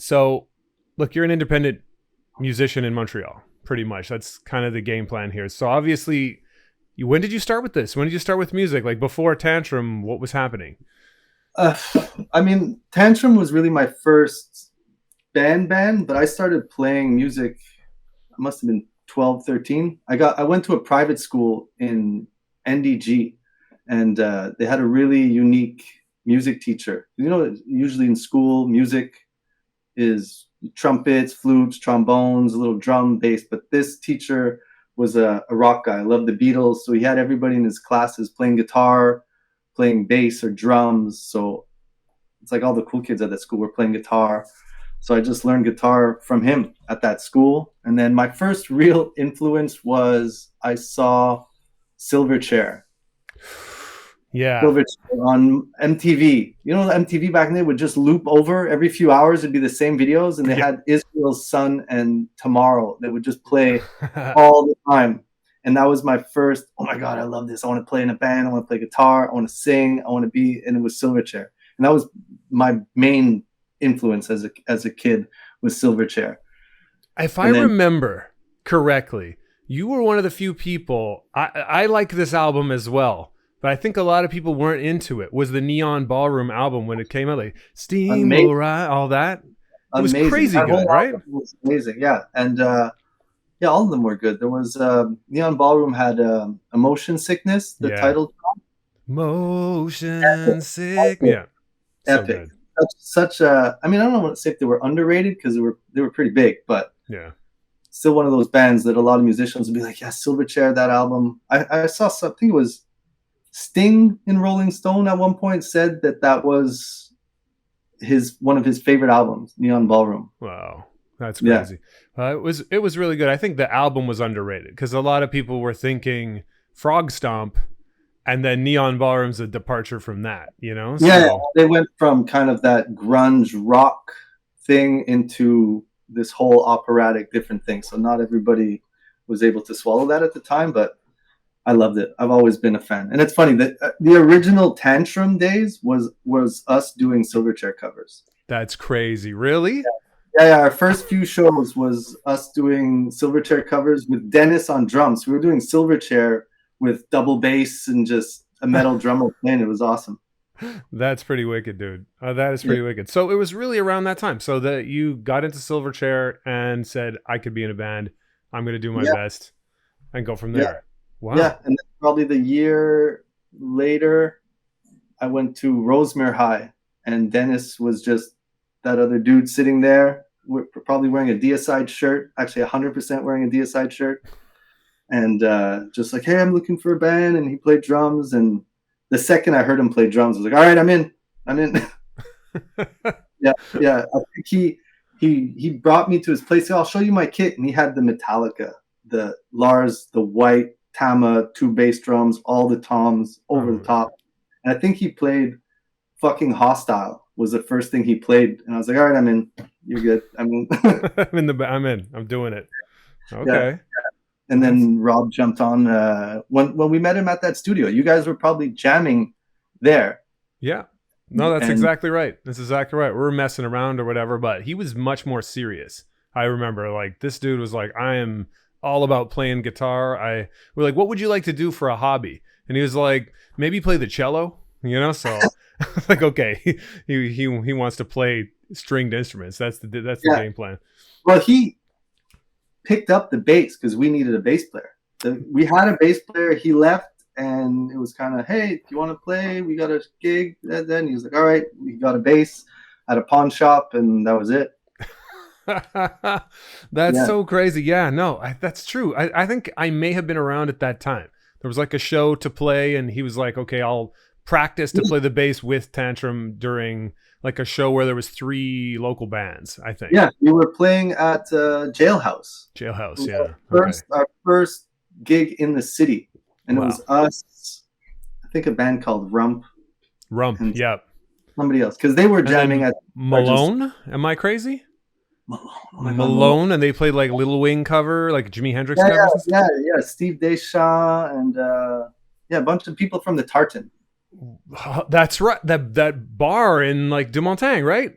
So, look, you're an independent musician in Montreal, pretty much. That's kind of the game plan here. So, obviously, when did you start with this? When did you start with music? Like before Tantrum, what was happening? Uh, I mean, Tantrum was really my first band, but I started playing music. I must have been 12, 13. I went to a private school in NDG, and they had a really unique music teacher. You know, usually in school, music is trumpets, flutes, trombones, a little drum, bass. But this teacher was a rock guy. I loved the Beatles, so he had everybody in his classes playing guitar, playing bass or drums. So it's like all the cool kids at that school were playing guitar. So I just learned guitar from him at that school. And then my first real influence was I saw Silverchair. Yeah. Silverchair on MTV. You know, MTV back then would just loop over every few hours. It'd be the same videos. And they Yeah. had Israel's Son and Tomorrow that would just play all the time. And that was my first, oh my God, I love this. I want to play in a band. I want to play guitar. I want to sing. I want to be, and it was Silverchair. And that was my main influence as a kid was Silverchair. If I And then remember correctly, you were one of the few people. I like this album as well, but I think a lot of people weren't into it. Was the Neon Ballroom album when it came out, like Steam Will amazing, Rise, all that? It was amazing. crazy That good, whole right? album was amazing. Yeah. And yeah, all of them were good. There was Neon Ballroom had Emotion Sickness, the Yeah. title. Motion sick. Epic, Yeah. So epic. good. Such I mean, I don't know what to say if they were underrated because they were pretty big, but Yeah. still one of those bands that a lot of musicians would be like, yeah, Silverchair, that album. I saw something, it was Sting in Rolling Stone at one point said that was one of his favorite albums, Neon Ballroom. Wow. That's Yeah. crazy. It was really good. I think the album was underrated because a lot of people were thinking Frog Stomp, and then Neon Ballroom's a departure from that, you know? Yeah, So they went from kind of that grunge rock thing into this whole operatic different thing. So not everybody was able to swallow that at the time, but I loved it. I've always been a fan. And it's funny that the original Tantrum days was us doing Silverchair covers. that's crazy. Really? Yeah, our first few shows was us doing Silverchair covers with Dennis on drums. We were doing Silverchair with double bass and just a metal drummer playing. It was awesome. That's pretty wicked, dude. That is Yeah, pretty wicked. So it was really around that time. So that you got into Silverchair and said, I could be in a band. I'm going to do my yeah, best and go from yeah, there. yeah. Wow. And then probably the year later, I went to Rosemere High, and Dennis was just that other dude sitting there, probably wearing a Deicide shirt, actually 100% wearing a Deicide shirt, and just like, hey, I'm looking for a band, and he played drums. And the second I heard him play drums, I was like, all right, I'm in. Yeah, yeah. I think he brought me to his place. I'll show you my kit, and he had the Metallica, the Lars, the white Tama, two bass drums, all the toms over the Oh, top. And I think he played fucking Hostile was the first thing he played, and I was like, all right, I'm in. You're good. I'm in. I'm in. I'm doing it. Yeah. Okay. And That's then Rob jumped on when we met him at that studio. You guys were probably jamming there, yeah. No, that's and exactly right. That's exactly right. We were messing around or whatever, but he was much more serious. I remember like this dude was like, I am all about playing guitar. We're like, what would you like to do for a hobby? And he was like, maybe play the cello, you know? So like, okay, he wants to play stringed instruments. That's the yeah. game plan. Well, he picked up the bass because we needed a bass player. We had a bass player. He left, and it was kind of, hey, do you want to play? We got a gig. And then he was like, all right, we got a bass at a pawn shop, and that was it. That's Yeah, so crazy. Yeah, no, that's true. I think I may have been around at that time. There was like a show to play, and he was like, okay, I'll practice to play the bass with Tantrum during like a show where there was 3 local bands, I think. yeah. We were playing at Jailhouse. It Jailhouse, was yeah. Okay. our first gig in the city, and it Wow. was us. I think a band called Rump Rump, and yep. somebody else because they were And jamming then at just Malone, am I crazy? Malone. Oh my God, Malone. Malone, and they played like Little Wing cover, like Jimi Hendrix Yeah, yeah, covers and stuff. yeah. Steve Deschamps and yeah, a bunch of people from the Tartan. That's right. That bar in like Dumontagne, right?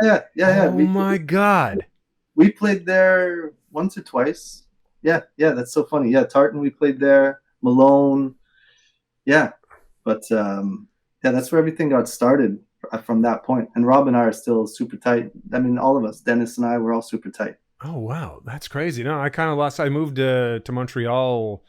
Yeah. Oh my God. We played there once or twice. Yeah, that's so funny. Yeah, Tartan, we played there. Malone, yeah. But yeah, that's where everything got started from that point. And Rob and I are still super tight. I mean, all of us, Dennis and I, we're all super tight. Oh wow, that's crazy. No, I kind of lost. I moved to Montreal.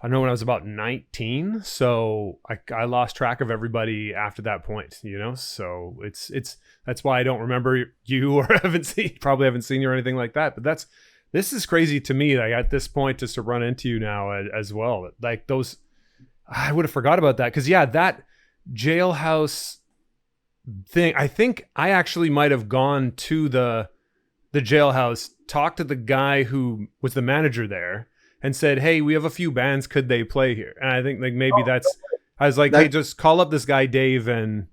I know when I was about 19, so I lost track of everybody after that point. You know, so it's that's why I don't remember you or haven't seen you or anything like that. But this is crazy to me. Like at this point, just to run into you now as well. Like those, I would have forgot about that because yeah, that jailhouse thing. I think I actually might have gone to the jailhouse, talked to the guy who was the manager there, and said, "Hey, we have a few bands. Could they play here?" And I think like maybe that's. I was like, "Hey, just call up this guy Dave," and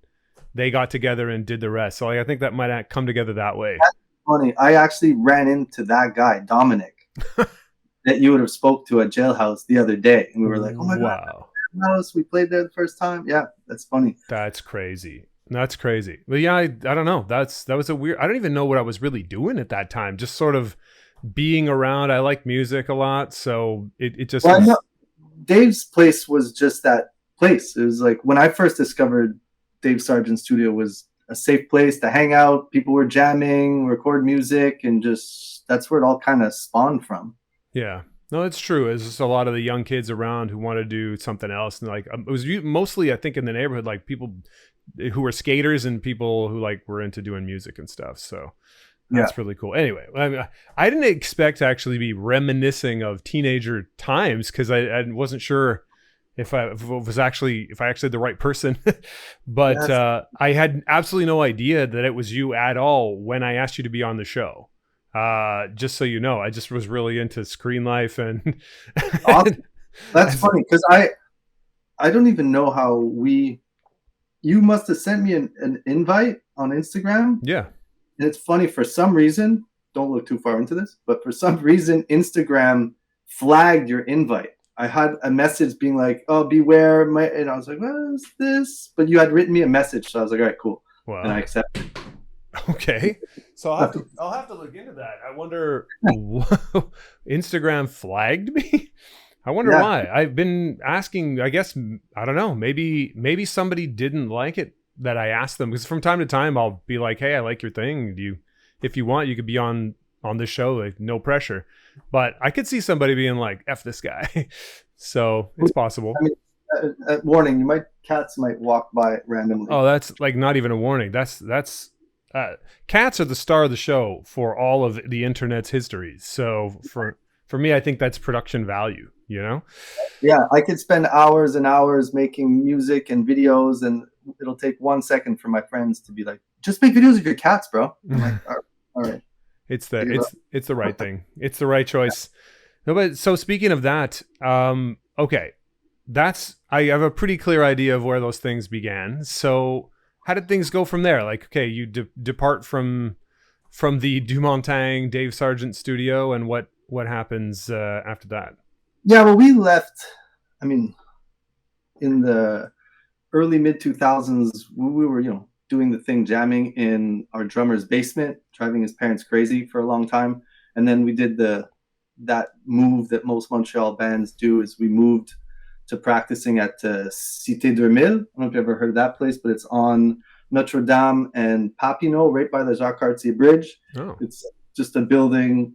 they got together and did the rest. So like, I think that might have come together that way. That's funny. I actually ran into that guy, Dominic, that you would have spoke to at Jailhouse the other day, and we were like, "Oh my god, house! We played there the first time." Yeah, that's funny. That's crazy. That's crazy. But yeah, I don't know. That was a weird. I don't even know what I was really doing at that time. Just sort of being around. I like music a lot, so it just. Well, was... Dave's place was just that place. It was like when I first discovered Dave Sargent's studio was a safe place to hang out. People were jamming, record music, and just that's where it all kind of spawned from. Yeah. No, it's true. It's just a lot of the young kids around who want to do something else, and like it was mostly, I think, in the neighborhood, like people who were skaters and people who like were into doing music and stuff. So that's really cool. Anyway, I didn't expect to actually be reminiscing of teenager times because I wasn't sure if I actually the right person, but I had absolutely no idea that it was you at all when I asked you to be on the show. Just so you know, I just was really into Screen Life and awesome. That's funny because I don't even know how you must have sent me an invite on Instagram. Yeah. And it's funny, for some reason, don't look too far into this, but for some reason, Instagram flagged your invite. I had a message being like, "Oh, beware." And I was like, "What is this?" But you had written me a message. So I was like, "All right, cool." Wow. And I accepted. Okay. So I'll have to look into that. I wonder, Instagram flagged me? I wonder why. I've been asking, I guess, I don't know, maybe somebody didn't like it that I asked them, because from time to time I'll be like, "Hey, I like your thing. If you want, you could be on this show, like no pressure." But I could see somebody being like, "F this guy." So it's possible. I mean, warning, cats might walk by randomly. Oh, that's like not even a warning. That's cats are the star of the show for all of the internet's histories. So for me, I think that's production value, you know? Yeah, I could spend hours and hours making music and videos, and it'll take 1 second for my friends to be like, "Just make videos of your cats, bro." I'm like, all right. It's the right thing. It's the right choice. No, but so speaking of that, okay, I have a pretty clear idea of where those things began. So how did things go from there? Like, okay, you depart from the Dumontagne Dave Sargent studio, and what happens after that? Yeah, well, we left. I mean, in the early mid 2000s, we were doing the thing, jamming in our drummer's basement, driving his parents crazy for a long time, and then we did that move that most Montreal bands do, is we moved to practicing at Cité 2000. I don't know if you've ever heard of that place, but it's on Notre Dame and Papineau, right by the Jacques Cartier Bridge. Oh. It's just a building.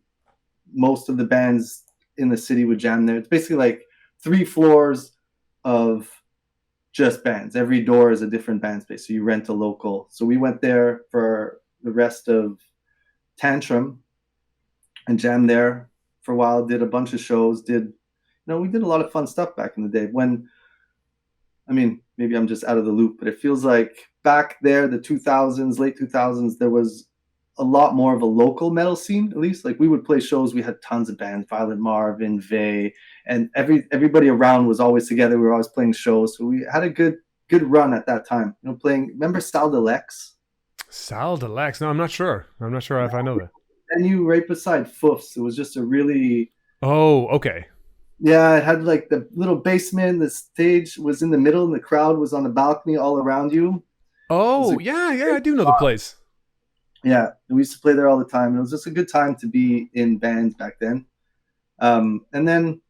Most of the bands in the city would jam there. It's basically like 3 floors of just bands. Every door is a different band space, so you rent a local. So we went there for the rest of Tantrum and jammed there for a while, did a bunch of shows, we did a lot of fun stuff back in the day. Maybe I'm just out of the loop, but it feels like back there, the 2000s, late 2000s, there was a lot more of a local metal scene, at least. Like we would play shows, we had tons of bands, Violent Marvin, Vey, and everybody around was always together. We were always playing shows. So we had a good run at that time. Remember Salle de Lex? Salle de Lex? No, I'm not sure. I'm not sure if I know that. And you right beside Fouf's. It was just a really... Oh, okay. Yeah, it had like the little basement. The stage was in the middle, and the crowd was on the balcony all around you. Oh, yeah, I do know the place. Yeah, we used to play there all the time. It was just a good time to be in bands back then. And then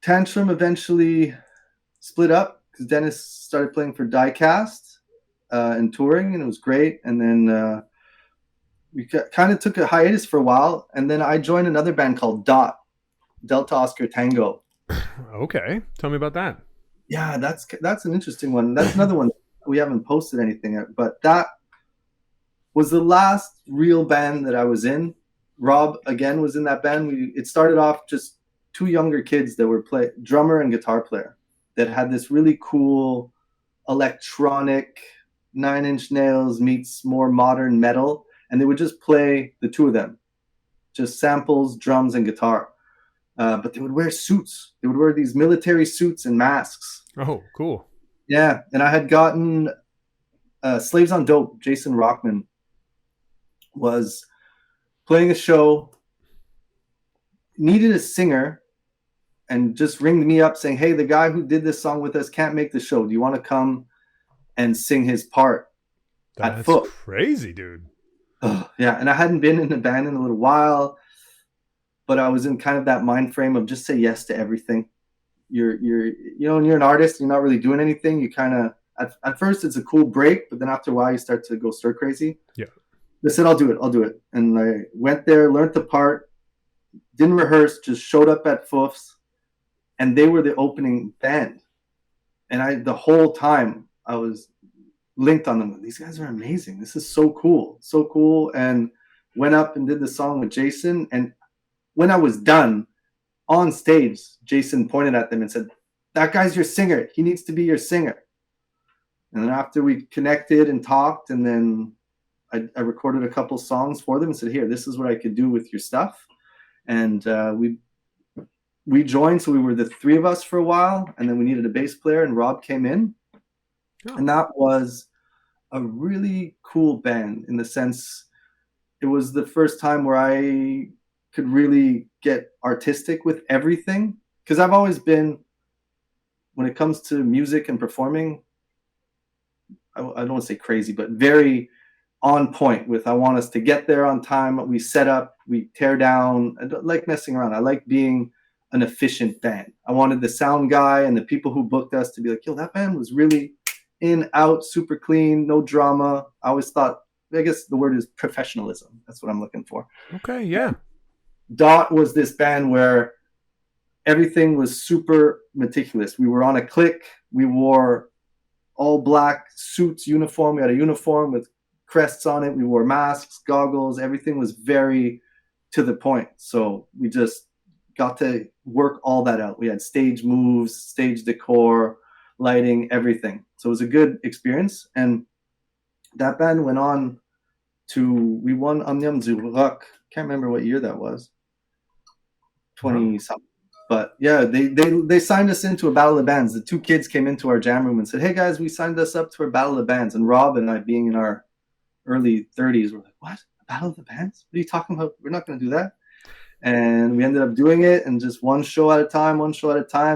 Tantrum eventually split up because Dennis started playing for Diecast and touring, and it was great. And then we kind of took a hiatus for a while, and then I joined another band called Dot, Delta Oscar Tango. Okay, tell me about that. Yeah, that's an interesting one. That's another one we haven't posted anything, but that was the last real band that I was in. Rob again was in that band. It started off just two younger kids that were drummer and guitar player that had this really cool electronic Nine Inch Nails meets more modern metal, and they would just play the two of them, just samples, drums, and guitar. But they would wear suits. They would wear these military suits and masks. Oh, cool. Yeah, and I had gotten Slaves on Dope. Jason Rockman was playing a show, needed a singer, and just ringed me up saying, "Hey, the guy who did this song with us can't make the show. Do you want to come and sing his part at That's Foot?" crazy, dude. Yeah, and I hadn't been in a band in a little while, but I was in kind of that mind frame of just say yes to everything. When you're an artist, you're not really doing anything. You kind of at first it's a cool break, but then after a while you start to go stir crazy. Yeah. I said, I'll do it. And I went there, learned the part, didn't rehearse, just showed up at Foof's, and they were the opening band. And the whole time I was linked on them. These guys are amazing. This is so cool. And went up and did the song with Jason. And when I was done on stage, Jason pointed at them and said, "That guy's your singer. He needs to be your singer." And then after we connected and talked, and then I recorded a couple songs for them and said, "Here, this is what I could do with your stuff." And we joined. So we were the three of us for a while, and then we needed a bass player, and Rob came in. Oh. And that was a really cool band in the sense it was the first time where I could really get artistic with everything. Because I've always been, when it comes to music and performing, I don't want to say crazy, but very on point with, I want us to get there on time. We set up, we tear down. I don't like messing around. I like being an efficient band. I wanted the sound guy and the people who booked us to be like, "Yo, that band was really in, out, super clean, no drama." I always thought, I guess the word is professionalism. That's what I'm looking for. Okay, yeah. Dot was this band where everything was super meticulous. We were on a click. We wore all black suits, uniform. We had a uniform with crests on it. We wore masks, goggles. Everything was very to the point. So we just got to work all that out. We had stage moves, stage decor, lighting, everything. So it was a good experience. And that band went on we won Omnium du Rock. Can't remember what year that was. 20 something. But yeah, they signed us into a battle of bands. The two kids came into our jam room and said, "Hey guys, we signed us up to a battle of bands." And Rob and I, being in our early 30s, were like, "What? A battle of the bands? What are you talking about? We're not going to do that." And we ended up doing it, and just one show at a time,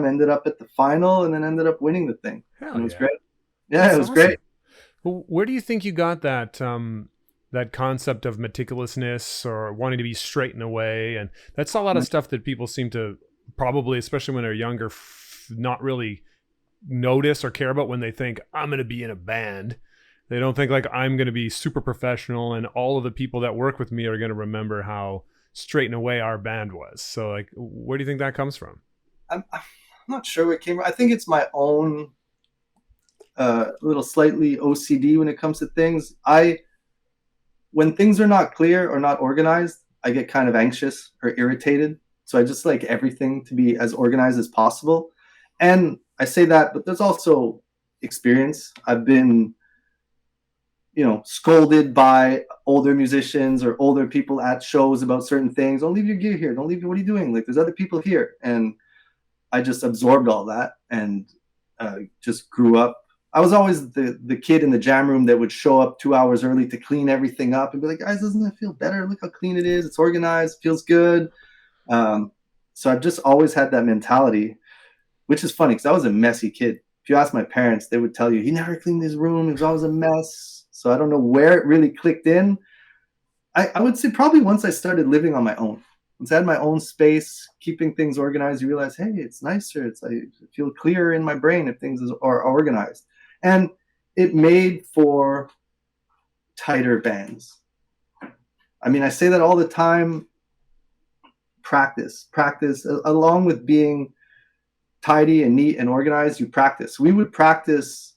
ended up at the final, and then ended up winning the thing. Hell, and it was yeah. great. Yeah, That's it was awesome. Great. Well, where do you think you got that that concept of meticulousness or wanting to be straight in a way? And that's a lot of stuff that people seem to probably, especially when they're younger, not really notice or care about when they think, "I'm going to be in a band." They don't think like, I'm going to be super professional and all of the people that work with me are going to remember how straight in a way our band was. So like, where do you think that comes from? I'm not sure where it came from. I think it's my own little slightly OCD when it comes to things. When things are not clear or not organized, I get kind of anxious or irritated. So I just like everything to be as organized as possible. And I say that, but there's also experience. I've been, scolded by older musicians or older people at shows about certain things. "Don't leave your gear here. Don't leave. What are you doing? Like, there's other people here." And I just absorbed all that and just grew up. I was always the kid in the jam room that would show up 2 hours early to clean everything up and be like, "Guys, doesn't it feel better? Look how clean it is. It's organized. Feels good." So I've just always had that mentality, which is funny because I was a messy kid. If you ask my parents, they would tell you, "He never cleaned his room. It was always a mess." So I don't know where it really clicked in, I would say probably once I started living on my own. Once I had my own space, keeping things organized, you realize, hey, it's nicer. I feel clearer in my brain if things are organized. And it made for tighter bands. I mean, I say that all the time. Practice, along with being tidy and neat and organized, you practice. We would practice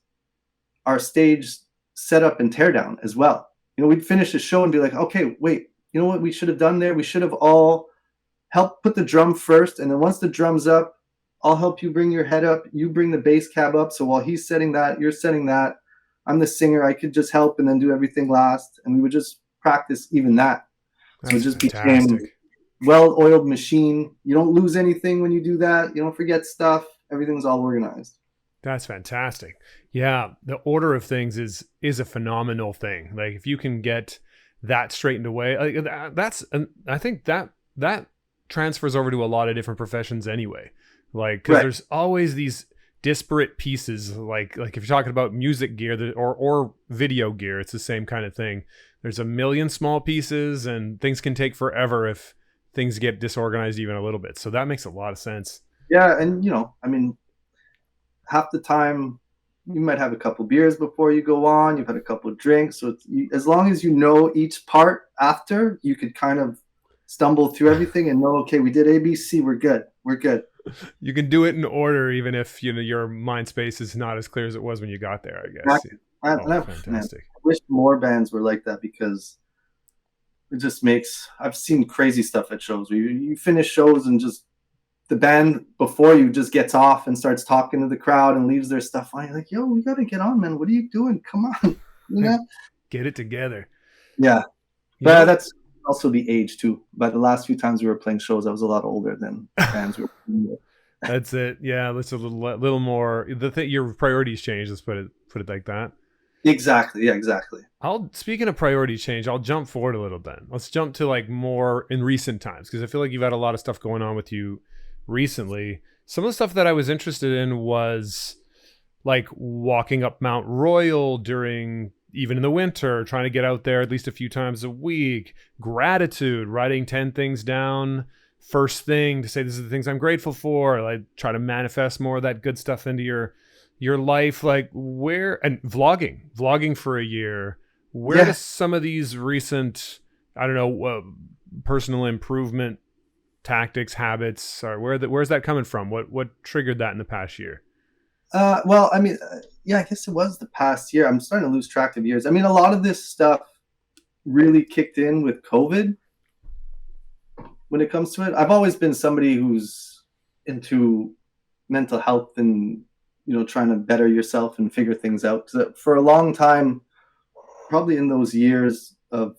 our stage setup and teardown as well. We'd finish the show and be like, okay, wait, you know what we should have done there? We should have all helped put the drum first. And then once the drum's up, I'll help you bring your head up. You bring the bass cab up. So while he's setting that, you're setting that. I'm the singer. I could just help and then do everything last. And we would just practice even that. So it just fantastic. became well-oiled machine. You don't lose anything when you do that. You don't forget stuff. Everything's all organized. That's fantastic. Yeah, the order of things is a phenomenal thing. Like if you can get that straightened away, I think that transfers over to a lot of different professions anyway. Like because there's always these disparate pieces. Like if you're talking about music gear or video gear, it's the same kind of thing. There's a million small pieces, and things can take forever if things get disorganized even a little bit. So that makes a lot of sense. Yeah, and I mean, half the time you might have a couple beers before you go on. You've had a couple of drinks, so as long as you know each part after, you could kind of stumble through everything and know, okay, we did ABC, we're good. You can do it in order, even if your mind space is not as clear as it was when you got there, I guess. Fantastic. Man, I wish more bands were like that, because it just makes, I've seen crazy stuff at shows where you finish shows and just the band before you just gets off and starts talking to the crowd and leaves their stuff on. You're like, yo, we got to get on, man. What are you doing? Come on. Get it together. Yeah. But that's also the age too. By the last few times we were playing shows, I was a lot older than bands we were playing with. That's it. Yeah. That's a little more, your priorities change. Let's put it like that. Exactly. Yeah, exactly. Speaking of priority change, I'll jump forward a little then. Let's jump to like more in recent times, because I feel like you've had a lot of stuff going on with you recently. Some of the stuff that I was interested in was like walking up Mount Royal even in the winter, trying to get out there at least a few times a week, gratitude, writing 10 things down first thing to say, this is the things I'm grateful for. Like try to manifest more of that good stuff into your life. Like and vlogging for a year. Where does some of these recent, I don't know, personal improvement tactics, habits, or where's that coming from? What triggered that in the past year? Well, I mean, I guess it was the past year. I'm starting to lose track of years. I mean, a lot of this stuff really kicked in with COVID when it comes to it. I've always been somebody who's into mental health and, trying to better yourself and figure things out. For a long time, probably in those years of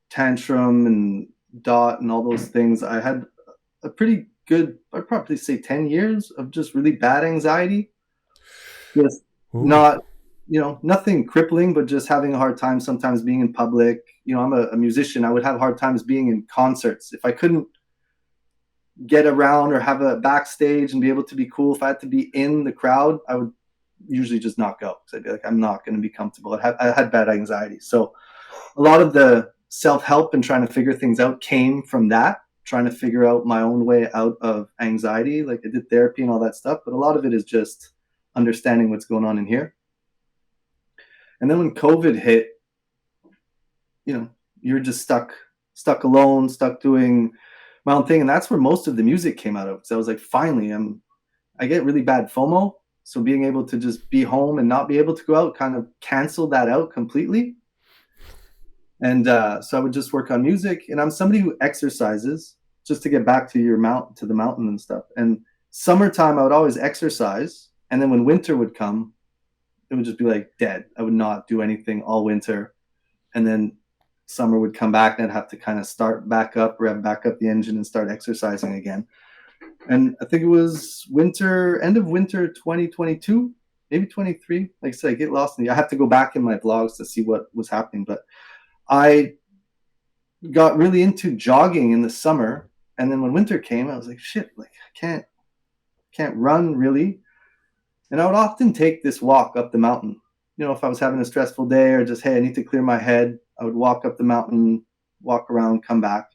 Tantrum and Dot and all those things, I had a pretty good, I'd probably say 10 years of just really bad anxiety. Just not, nothing crippling, but just having a hard time sometimes being in public. I'm a musician. I would have hard times being in concerts. If I couldn't get around or have a backstage and be able to be cool, if I had to be in the crowd, I would usually just not go, because I'd be like, I'm not going to be comfortable. I had bad anxiety. So a lot of the self-help and trying to figure things out came from that, trying to figure out my own way out of anxiety. Like I did therapy and all that stuff, but a lot of it is just understanding what's going on in here. And then when COVID hit, you're just stuck alone, stuck doing my own thing. And that's where most of the music came out of. So I was like, finally, I get really bad FOMO. So being able to just be home and not be able to go out kind of canceled that out completely. And so I would just work on music. And I'm somebody who exercises just to get back to the mountain and stuff. And summertime, I would always exercise. And then when winter would come, it would just be like dead. I would not do anything all winter. And then summer would come back and I'd have to kind of start back up, rev back up the engine and start exercising again. And I think it was end of winter 2022, maybe 23. Like I said, I get lost I have to go back in my vlogs to see what was happening. But I got really into jogging in the summer. And then when winter came, I was like, shit, like I can't run really. And I would often take this walk up the mountain. If I was having a stressful day or just, hey, I need to clear my head. I would walk up the mountain, walk around, come back.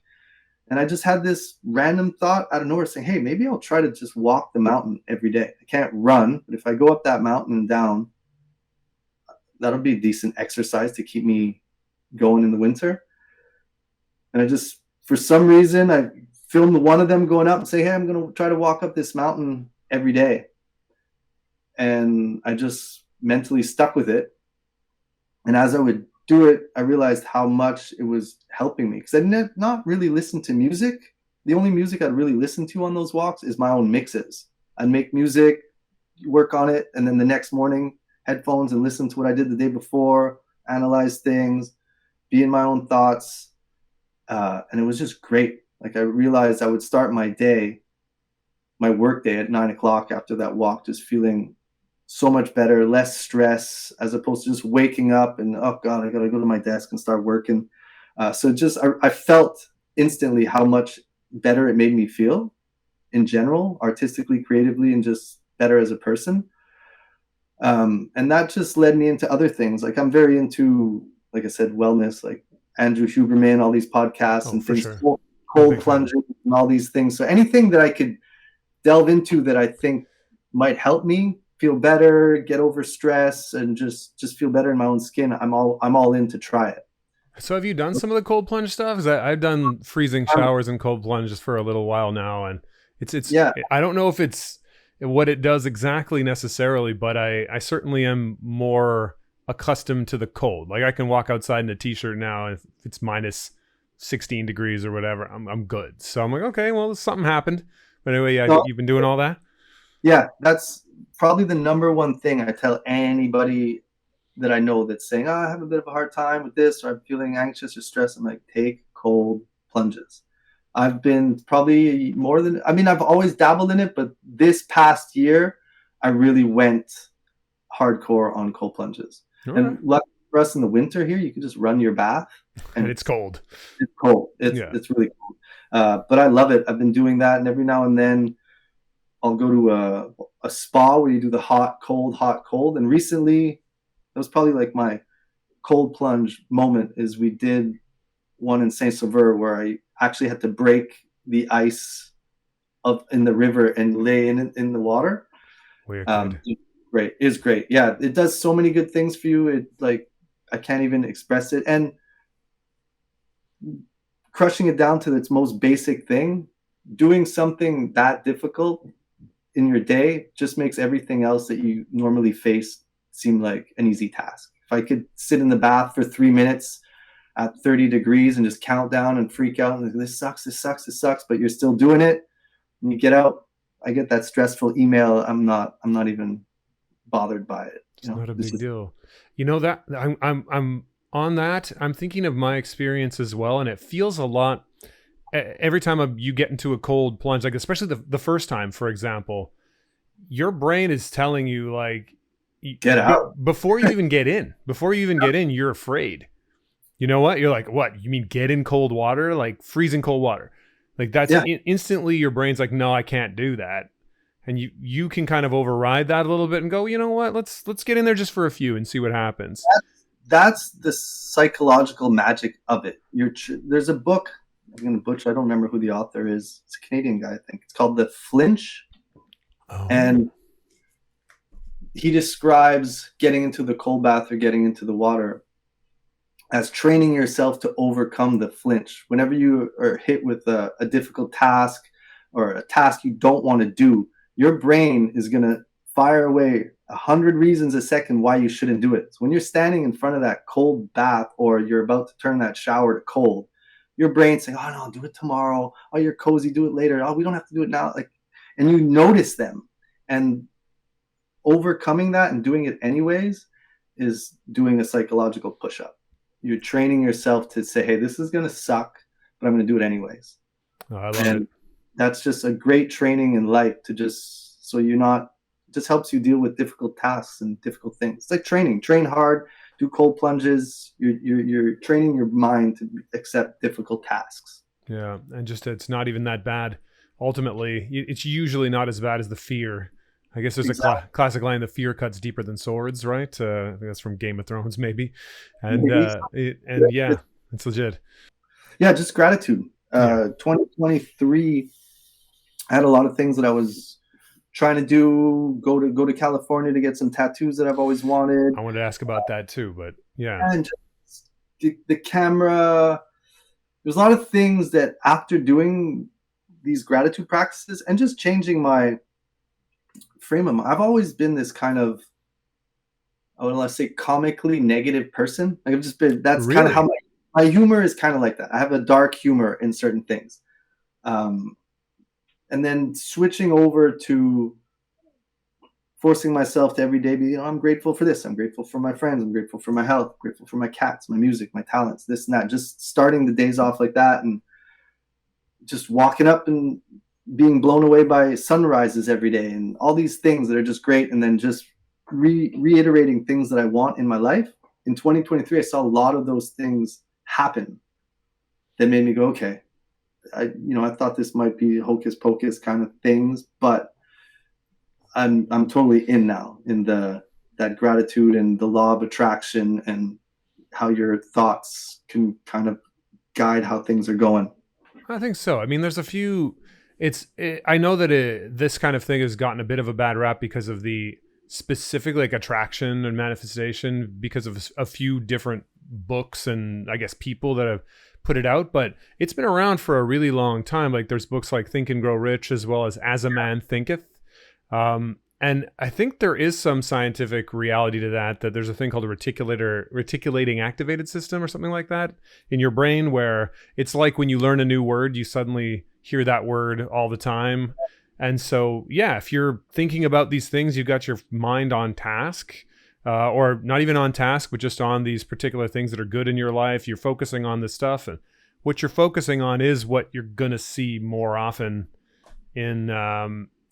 And I just had this random thought out of nowhere saying, hey, maybe I'll try to just walk the mountain every day. I can't run, but if I go up that mountain and down, that'll be decent exercise to keep me going in the winter. And I just, for some reason, I filmed one of them going up and say, hey, I'm going to try to walk up this mountain every day. And I just mentally stuck with it. And as I would do it, I realized how much it was helping me, because I did not really listen to music. The only music I'd really listen to on those walks is my own mixes. I'd make music, work on it, and then the next morning, headphones and listen to what I did the day before, analyze things, be in my own thoughts. And it was just great. Like, I realized I would start my day, my work day at 9 o'clock after that walk, just feeling so much better, less stress, as opposed to just waking up and, oh God, I got to go to my desk and start working. So just, I felt instantly how much better it made me feel in general, artistically, creatively, and just better as a person. And that just led me into other things. Like, I'm very into, like I said, wellness, like Andrew Huberman, all these podcasts and things, sure. cold plunging and all these things. So anything that I could delve into that I think might help me feel better, get over stress, and just feel better in my own skin, I'm all in to try it. So have you done some of the cold plunge stuff? 'Cause I've done freezing showers and cold plunges for a little while now, and it's Yeah. I don't know if it's what it does exactly necessarily, but I certainly am more accustomed to the cold. Like, I can walk outside in a t-shirt now, if it's minus 16 degrees or whatever, I'm good. So I'm like, okay, well, something happened. But anyway, yeah, So, you've been doing all that? yeah, that's probably the number one thing I tell anybody that I know that's saying, oh, I have a bit of a hard time with this, or I'm feeling anxious or stressed. I'm like, take cold plunges. I've been probably more than, I mean, I've always dabbled in it, but this past year, I really went hardcore on cold plunges. Okay. And luckily for us in the winter here, you can just run your bath. And it's cold. It's cold. It's really cold. But I love it. I've been doing that, and every now and then I'll go to a spa where you do the hot, cold, hot, cold. And recently, that was probably like my cold plunge moment, is we did one in Saint Sauveur where I actually had to break the ice up in the river and lay in the water. Weird. Great. It's great. Yeah, it does so many good things for you. It, like, I can't even express it. And crushing it down to its most basic thing, doing something that difficult in your day just makes everything else that you normally face seem like an easy task. If I could sit in the bath for 3 minutes at 30 degrees and just count down and freak out and this sucks, but you're still doing it, and you get out, I get that stressful email, I'm not even bothered by it. It's not a big deal. You know, that I'm on that. I'm thinking of my experience as well, and it feels a lot every time you get into a cold plunge, like especially the first time, for example, your brain is telling you, like, get out before you even get in. Before you even get in, you're afraid. You know what? You're like, what? You mean get in cold water? Like freezing cold water? Like that's instantly your brain's like, no, I can't do that. And you can kind of override that a little bit and go, you know what? Let's get in there just for a few and see what happens. That's the psychological magic of it. There's a book, I'm going to butcher, I don't remember who the author is. It's a Canadian guy, I think. It's called The Flinch. Oh. And he describes getting into the cold bath or getting into the water as training yourself to overcome the flinch. Whenever you are hit with a difficult task or a task you don't want to do, your brain is going to fire away 100 reasons a second why you shouldn't do it. So when you're standing in front of that cold bath or you're about to turn that shower to cold, your brain's saying, oh no, I'll do it tomorrow. Oh, you're cozy, do it later. Oh, we don't have to do it now. Like, and you notice them. And overcoming that and doing it anyways is doing a psychological push-up. You're training yourself to say, hey, this is going to suck, but I'm going to do it anyways. Oh, I love it. That's just a great training in life to just, so you're not, just helps you deal with difficult tasks and difficult things. It's like train hard, do cold plunges. You're training your mind to accept difficult tasks. Yeah. And just, it's not even that bad. Ultimately, it's usually not as bad as the fear I guess there's a Exactly. classic line: "The fear cuts deeper than swords." Right? I think that's from Game of Thrones, maybe. And Maybe. yeah, it's legit. Yeah, just gratitude. Yeah, 2023, I had a lot of things that I was trying to do. Go to California to get some tattoos that I've always wanted, I wanted to ask about that too, but yeah, and just the camera. There's a lot of things that after doing these gratitude practices and just changing my frame of mind, I've always been this kind of, I want to say, comically negative person. Like I've just been. That's kind of how really, my humor is kind of like that. I have a dark humor in certain things. Um, and then switching over to forcing myself to every day be, I'm grateful for this. I'm grateful for my friends. I'm grateful for my health. I'm grateful for my cats, my music, my talents, this and that. Just starting the days off like that and just walking up and being blown away by sunrises every day and all these things that are just great. And then just reiterating things that I want in my life. In 2023, I saw a lot of those things happen that made me go, okay, I thought this might be hocus pocus kind of things, but I'm totally in now in that gratitude and the law of attraction and how your thoughts can kind of guide how things are going. I think so. I mean, there's a few. I know that this kind of thing has gotten a bit of a bad rap because of the specific like attraction and manifestation because of a few different books and I guess people that have put it out, but it's been around for a really long time. Like there's books like Think and Grow Rich as well as a Man Thinketh. And I think there is some scientific reality to that there's a thing called a reticulating activated system or something like that in your brain where it's like when you learn a new word, you suddenly hear that word all the time. And so, yeah, if you're thinking about these things, you've got your mind on task, or not even on task, but just on these particular things that are good in your life. You're focusing on this stuff, and what you're focusing on is what you're gonna see more often in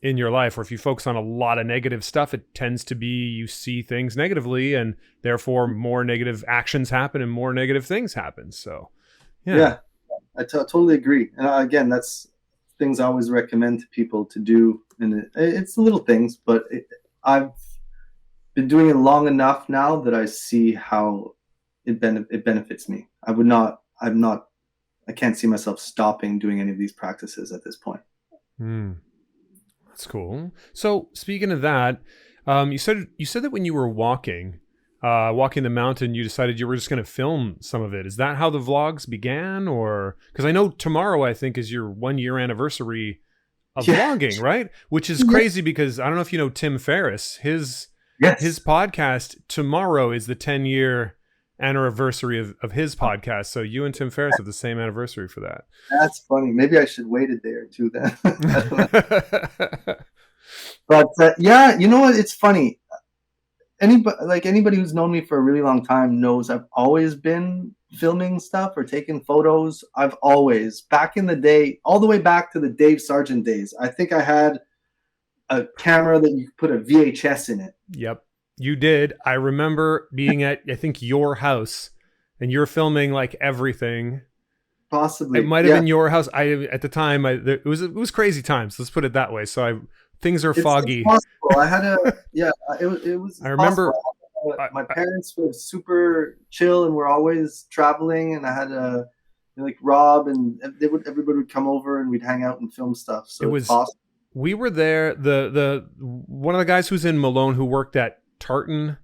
your life. Or if you focus on a lot of negative stuff, it tends to be you see things negatively, and therefore more negative actions happen and more negative things happen. So, yeah. Yeah, I totally agree. And again, that's things I always recommend to people to do. And it's the little things, but I've been doing it long enough now that I see how it benefits me. I can't see myself stopping doing any of these practices at this point. That's cool. So speaking of that, you said that when you were walking the mountain, you decided you were just going to film some of it. Is that how the vlogs began? Or because I know tomorrow, I think, is your 1 year anniversary of vlogging, right? Which is crazy because I don't know if you know Tim Ferriss. His podcast tomorrow is the 10-year anniversary of his podcast. So you and Tim Ferriss have the same anniversary for that. That's funny. Maybe I should wait a day or two then. But yeah, you know what? It's funny. Anybody who's known me for a really long time knows I've always been filming stuff or taking photos. I've always, back in the day, all the way back to the Dave Sargent days, I think I had a camera that you could put a VHS in it. Yep, you did. I remember being at, I think, your house, and you're filming like everything. Possibly. It might have been your house. At the time, it was crazy times. Let's put it that way. So things are foggy. It's possible. I had it was. I remember my parents were super chill and were always traveling, and I had like Rob, and everybody would come over and we'd hang out and film stuff. So it was awesome. We were there. The one of the guys who's in Malone who worked at Tartan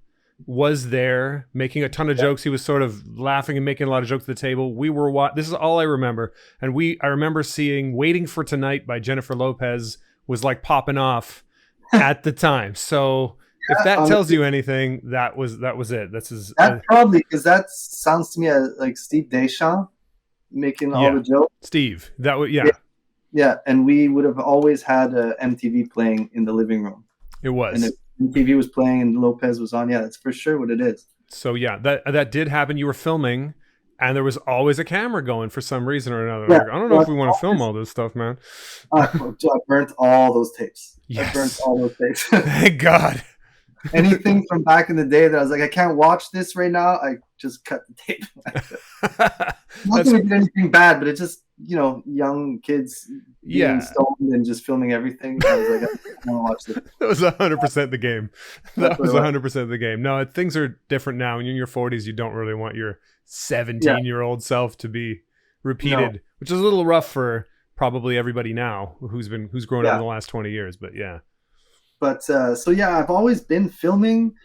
was there making a ton of jokes. He was sort of laughing and making a lot of jokes at the table. We were this is all I remember. And I remember seeing Waiting for Tonight by Jennifer Lopez was like popping off at the time. So if that tells you anything, that was it. That probably, because that sounds to me like Steve Deschamps making all the jokes. Steve, that would yeah. And we would have always had MTV playing in the living room. It was. And if MTV was playing and Lopez was on, that's for sure what it is. So yeah, that did happen. You were filming, and there was always a camera going for some reason or another. Yeah, like, I don't know if we want to film all this stuff, man. I burnt all those tapes. Yes. I burnt all those tapes. Thank God. anything from back in the day that I was like, I can't watch this right now. I just cut the tape. Not that That's we did anything bad, but it just, young kids being yeah. stoned and just filming everything. I was like, I don't want to watch this. That was 100% the game. That's That what it was was. 100% the game. No, things are different now. When you're in your 40s, you don't really want your Yeah, 17-year-old self to be no, repeated, which is a little rough for probably everybody now who's grown up in yeah. the last 20 years. But yeah, But so yeah, I've always been filming,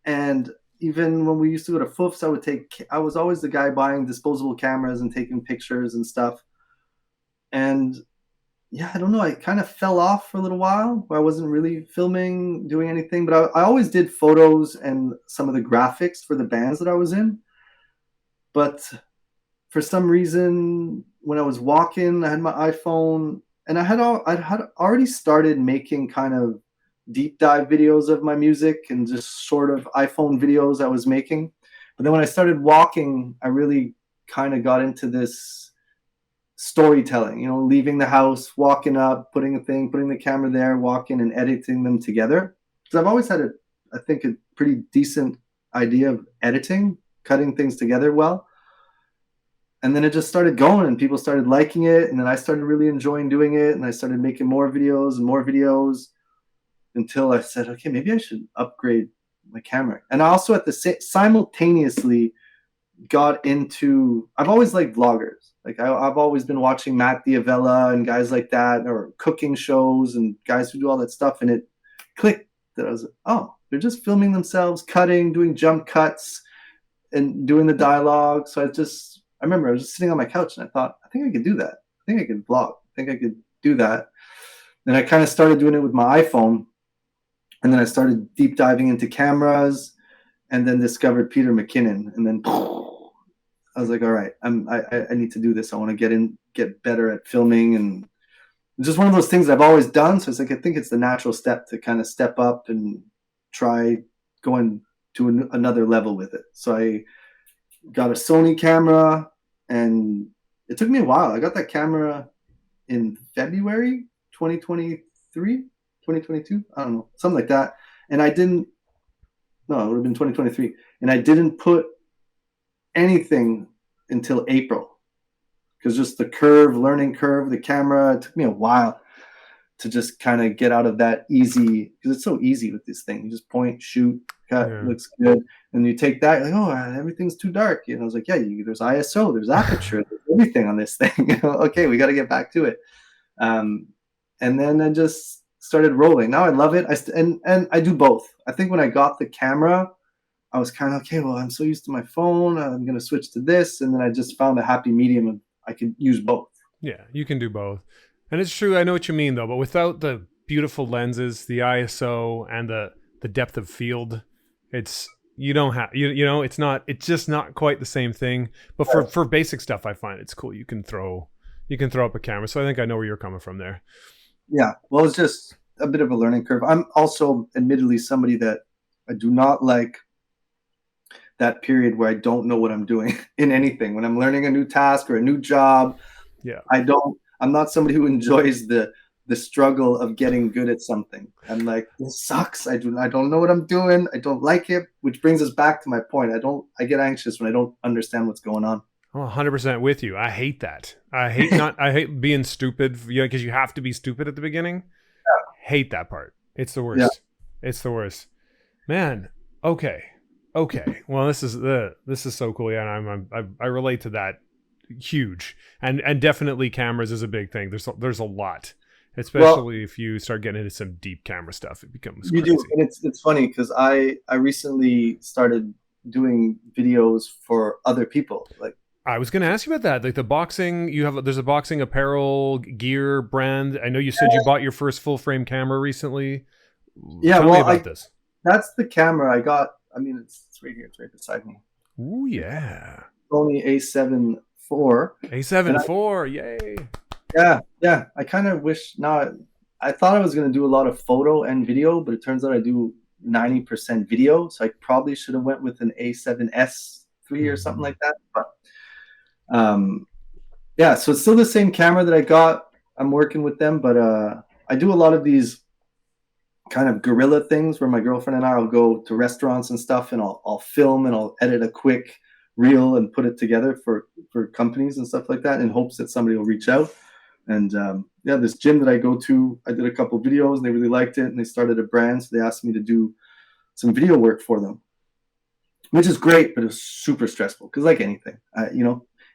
and even when we used to go to Foofs, I was always the guy buying disposable cameras and taking pictures and stuff. And yeah, I don't know. I kind of fell off for a little while where I wasn't really filming, doing anything, but I always did photos and some of the graphics for the bands that I was in. But for some reason, when I was walking, I had my iPhone, and I had already started making kind of deep dive videos of my music and just sort of iPhone videos I was making. But then when I started walking, I really kind of got into this storytelling, leaving the house, walking up, putting the camera there, walking and editing them together. Because I've always had I think, a pretty decent idea of editing, cutting things together well. And then it just started going and people started liking it. And then I started really enjoying doing it. And I started making more videos and more videos until I said, okay, maybe I should upgrade my camera. And I also simultaneously got into, I've always liked vloggers. Like I've always been watching Matt Diavella and guys like that, or cooking shows and guys who do all that stuff. And it clicked that I was like, oh, they're just filming themselves, cutting, doing jump cuts and doing the dialogue. So I remember I was just sitting on my couch and I thought, I think I could do that. I think I could vlog. I think I could do that. Then I kind of started doing it with my iPhone. And then I started deep diving into cameras and then discovered Peter McKinnon. And then I was like, all right, I need to do this. I want to get better at filming. And it's just one of those things I've always done. So it's like, I think it's the natural step to kind of step up and try going to another level with it. So I got a Sony camera, and it took me a while. I got that camera in February 2023, 2022. I don't know, something like that. And it would have been 2023. And I didn't put anything until April, because just the learning curve, the camera, it took me a while to just kind of get out of that easy, because it's so easy with this thing. You just point, shoot, cut, yeah. looks good. And you take that, you're like, oh, everything's too dark. I was like, yeah, there's ISO, there's aperture, there's everything on this thing. Okay, we got to get back to it. And then I just started rolling. Now I love it. And I do both. I think when I got the camera, I was kind of, okay, well, I'm so used to my phone, I'm going to switch to this. And then I just found a happy medium of I could use both. Yeah, you can do both. And it's true, I know what you mean though, but without the beautiful lenses, the ISO and the depth of field, it's you don't have it's just not quite the same thing. But for basic stuff I find it's cool. You can throw up a camera. So I think I know where you're coming from there. Yeah. Well, it's just a bit of a learning curve. I'm also admittedly somebody that I do not like that period where I don't know what I'm doing in anything. When I'm learning a new task or a new job, Yeah. I'm not somebody who enjoys the struggle of getting good at something. I'm like, this sucks. I don't know what I'm doing. I don't like it, which brings us back to my point. I get anxious when I don't understand what's going on. I'm 100% with you. I hate that. I hate being stupid, because you have to be stupid at the beginning. Yeah. Hate that part. It's the worst. Yeah. It's the worst. Man. Okay. Well, this is so cool. Yeah, I relate to that huge. And definitely cameras is a big thing. There's a lot. Especially if you start getting into some deep camera stuff, it becomes crazy. You do, and it's funny because I recently started doing videos for other people. Like, I was going to ask you about that. Like the boxing, there's a boxing apparel gear brand. I know you said you bought your first full frame camera recently. Yeah, Tell me about this. That's the camera I got. I mean, it's right here. It's right beside me. Ooh, yeah. Sony A7 IV. A7 IV, yay. Yeah. I kind of wish now. I thought I was going to do a lot of photo and video, but it turns out I do 90% video. So I probably should have went with an A7S III or something like that. But yeah, so it's still the same camera that I got. I'm working with them, but I do a lot of these kind of guerrilla things where my girlfriend and I will go to restaurants and stuff, and I'll film and I'll edit a quick reel and put it together for companies and stuff like that in hopes that somebody will reach out. And yeah, this gym that I go to, I did a couple videos and they really liked it, and they started a brand, so they asked me to do some video work for them, which is great, but it's super stressful because, like anything,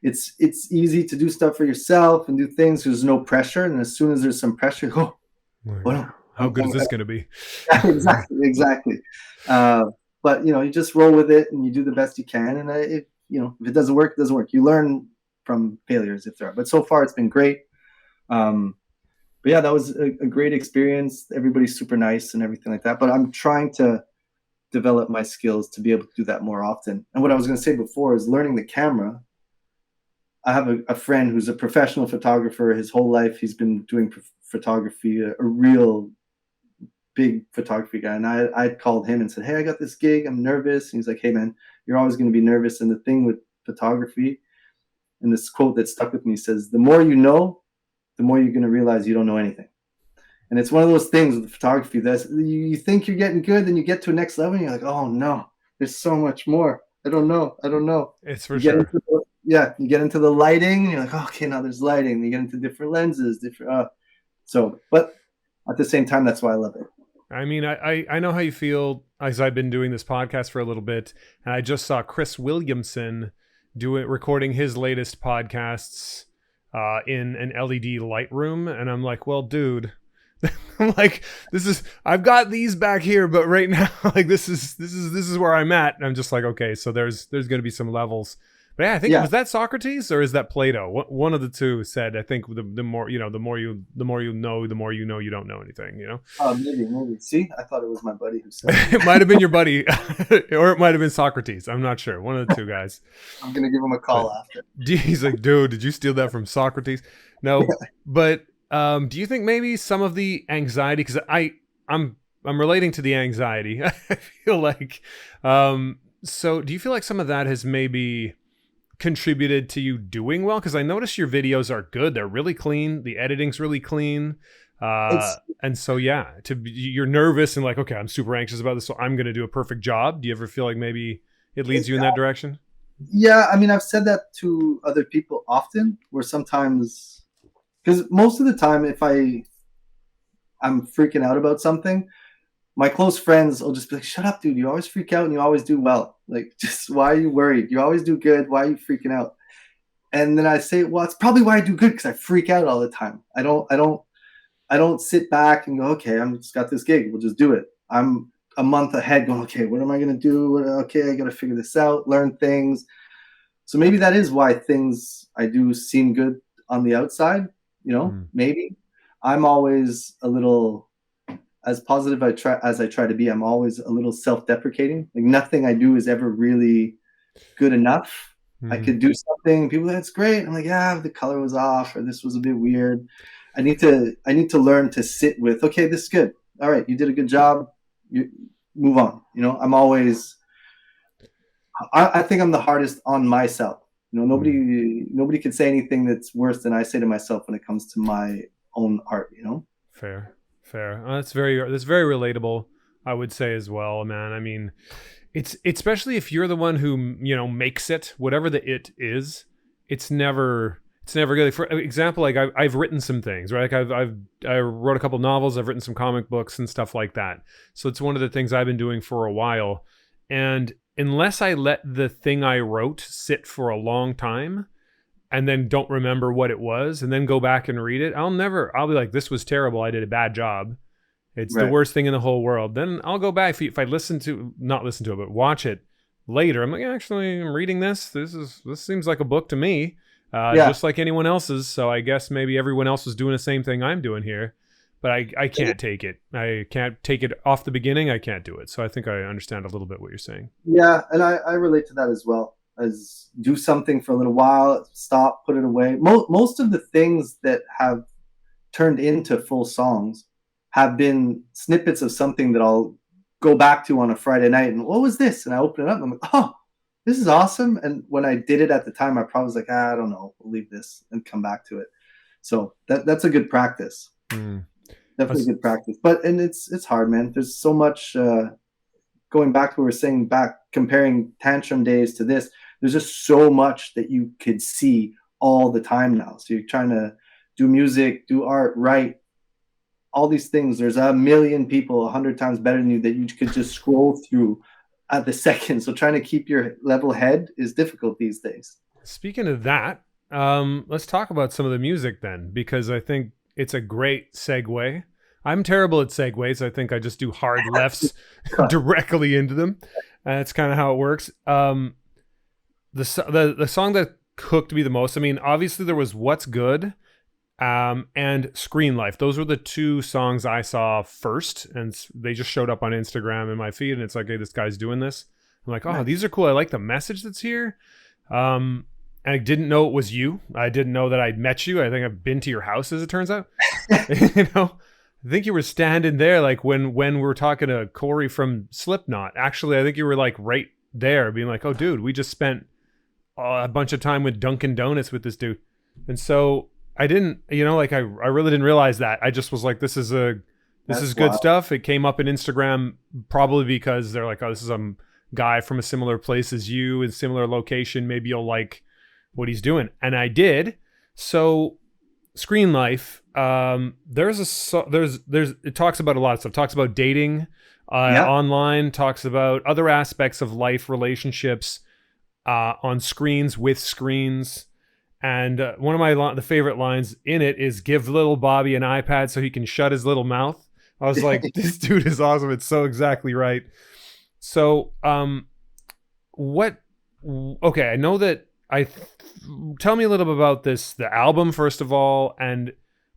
it's easy to do stuff for yourself and do things. There's no pressure, and as soon as there's some pressure, you go, Like, well, how good is this going to be? exactly. But you just roll with it and you do the best you can. And if it doesn't work, it doesn't work. You learn from failures if there are. But so far, it's been great. But yeah, that was a great experience. Everybody's super nice and everything like that. But I'm trying to develop my skills to be able to do that more often. And what I was going to say before is learning the camera. I have a friend who's a professional photographer. His whole life, he's been doing photography, a real big photography guy. And I called him and said, hey, I got this gig. I'm nervous. And he's like, hey, man, you're always going to be nervous. And the thing with photography, and this quote that stuck with me says, the more you know, the more you're going to realize you don't know anything. And it's one of those things with photography that you think you're getting good, then you get to a next level and you're like, oh no, there's so much more. I don't know. It's for sure. You get into the lighting and you're like, oh, okay, now there's lighting. You get into different lenses, but at the same time, that's why I love it. I mean, I know how you feel, as I've been doing this podcast for a little bit, and I just saw Chris Williamson recording his latest podcasts in an LED light room, and I'm like, well, dude, I'm like, I've got these back here, but right now, like this is where I'm at, and I'm just like, okay, so there's going to be some levels. But yeah, I think was that Socrates or is that Plato? One of the two said, I think the more you know, the more you know, the more you know you don't know anything. Maybe. See, I thought it was my buddy who said it. Might have been your buddy, or it might have been Socrates. I'm not sure. One of the two guys. I'm gonna give him a call after. He's like, dude, did you steal that from Socrates? No, but do you think maybe some of the anxiety? Because I'm relating to the anxiety. I feel like. So do you feel like some of that has maybe contributed to you doing well? Because I notice your videos are good. They're really clean. The editing's really clean. And so, yeah, you're nervous and like, okay, I'm super anxious about this, so I'm going to do a perfect job. Do you ever feel like maybe it leads you in that direction? Yeah, I mean, I've said that to other people often, where sometimes, because most of the time, if I'm freaking out about something, my close friends will just be like, shut up, dude. You always freak out and you always do well. Like, just why are you worried? You always do good. Why are you freaking out? And then I say, well, it's probably why I do good, because I freak out all the time. I don't sit back and go, okay, I'm just got this gig. We'll just do it. I'm a month ahead going, okay, what am I going to do? Okay, I got to figure this out, learn things. So maybe that is why things I do seem good on the outside. Maybe I'm always a little, as positive as I try to be, I'm always a little self-deprecating. Like nothing I do is ever really good enough. I could do something, people, that's great. I'm like, yeah, the color was off, or this was a bit weird. I need to learn to sit with, okay, this is good. All right, you did a good job. You move on. I'm always, I think I'm the hardest on myself. Nobody can say anything that's worse than I say to myself when it comes to my own art. Fair. That's very relatable, I would say as well, man. I mean, it's especially if you're the one who makes it, whatever the it is. It's never good. For example, like I've written some things, right? Like I wrote a couple novels. I've written some comic books and stuff like that. So it's one of the things I've been doing for a while. And unless I let the thing I wrote sit for a long time, and then don't remember what it was, and then go back and read it, I'll be like, this was terrible. I did a bad job. It's the worst thing in the whole world. Then I'll go back. If I not listen to it, but watch it later, I'm like, actually, I'm reading this. This seems like a book to me, just like anyone else's. So I guess maybe everyone else was doing the same thing I'm doing here, but I can't take it. I can't take it off the beginning. I can't do it. So I think I understand a little bit what you're saying. Yeah, and I relate to that as well. As do something for a little while, stop, put it away. Most of the things that have turned into full songs have been snippets of something that I'll go back to on a Friday night. And what was this? And I open it up and I'm like, oh, this is awesome. And when I did it at the time, I probably was like, I don't know, we'll leave this and come back to it. So that's a good practice. definitely good practice. But and it's hard, man. There's so much. Going back to what we were saying back, comparing tantrum days to this. There's just so much that you could see all the time now. So you're trying to do music, do art, write, all these things. There's a million people 100 times better than you that you could just scroll through at the second. So trying to keep your level head is difficult these days. Speaking of that, let's talk about some of the music then, because I think it's a great segue. I'm terrible at segues. I think I just do hard lefts directly into them. That's kind of how it works. The song that hooked me the most, I mean, obviously there was What's Good and Screen Life. Those were the two songs I saw first, and they just showed up on Instagram in my feed, and it's like, hey, this guy's doing this. I'm like, oh, nice. These are cool. I like the message that's here. And I didn't know it was you. I didn't know that I'd met you. I think I've been to your house, as it turns out. You know, I think you were standing there, like when we were talking to Corey from Slipknot. Actually, I think you were like right there, being like, "Oh, dude, we just spent a bunch of time with Dunkin' Donuts with this dude." And so I didn't, you know, like I really didn't realize that. I just was like, "This is good wild stuff." It came up in Instagram probably because they're like, "Oh, this is a guy from a similar place as you in similar location. Maybe you'll like what he's doing." And I did. So Screen Life, there's it talks about a lot of stuff. It talks about dating online, talks about other aspects of life, relationships on screens, with screens. And one of the favorite lines in it is, "Give little Bobby an iPad so he can shut his little mouth." I was like, this dude is awesome. It's so exactly right. So okay, I know that tell me a little bit about the album, first of all, and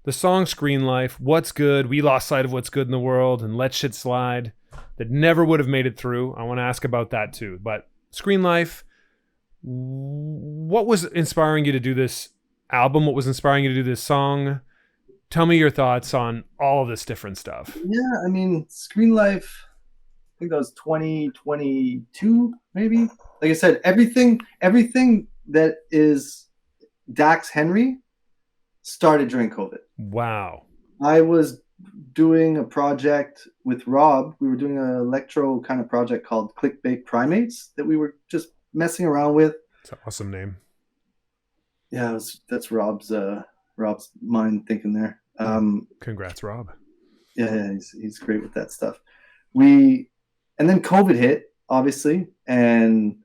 the song Screen Life, What's Good, We Lost Sight of What's Good in the World, and Let Shit Slide, that never would have made it through. I want to ask about that too. But Screen Life, what was inspiring you to do this album? What was inspiring you to do this song? Tell me your thoughts on all of this different stuff. Yeah, I mean, Screen Life, I think that was 2022, maybe. Like I said, everything that is Dax Henri started during COVID. Wow. I was doing a project with Rob. We were doing an electro kind of project called Clickbait Primates that we were just messing around with. It's an awesome name. Yeah, that's Rob's mind thinking there. Congrats, Rob. Yeah, he's great with that stuff. And then COVID hit, obviously, and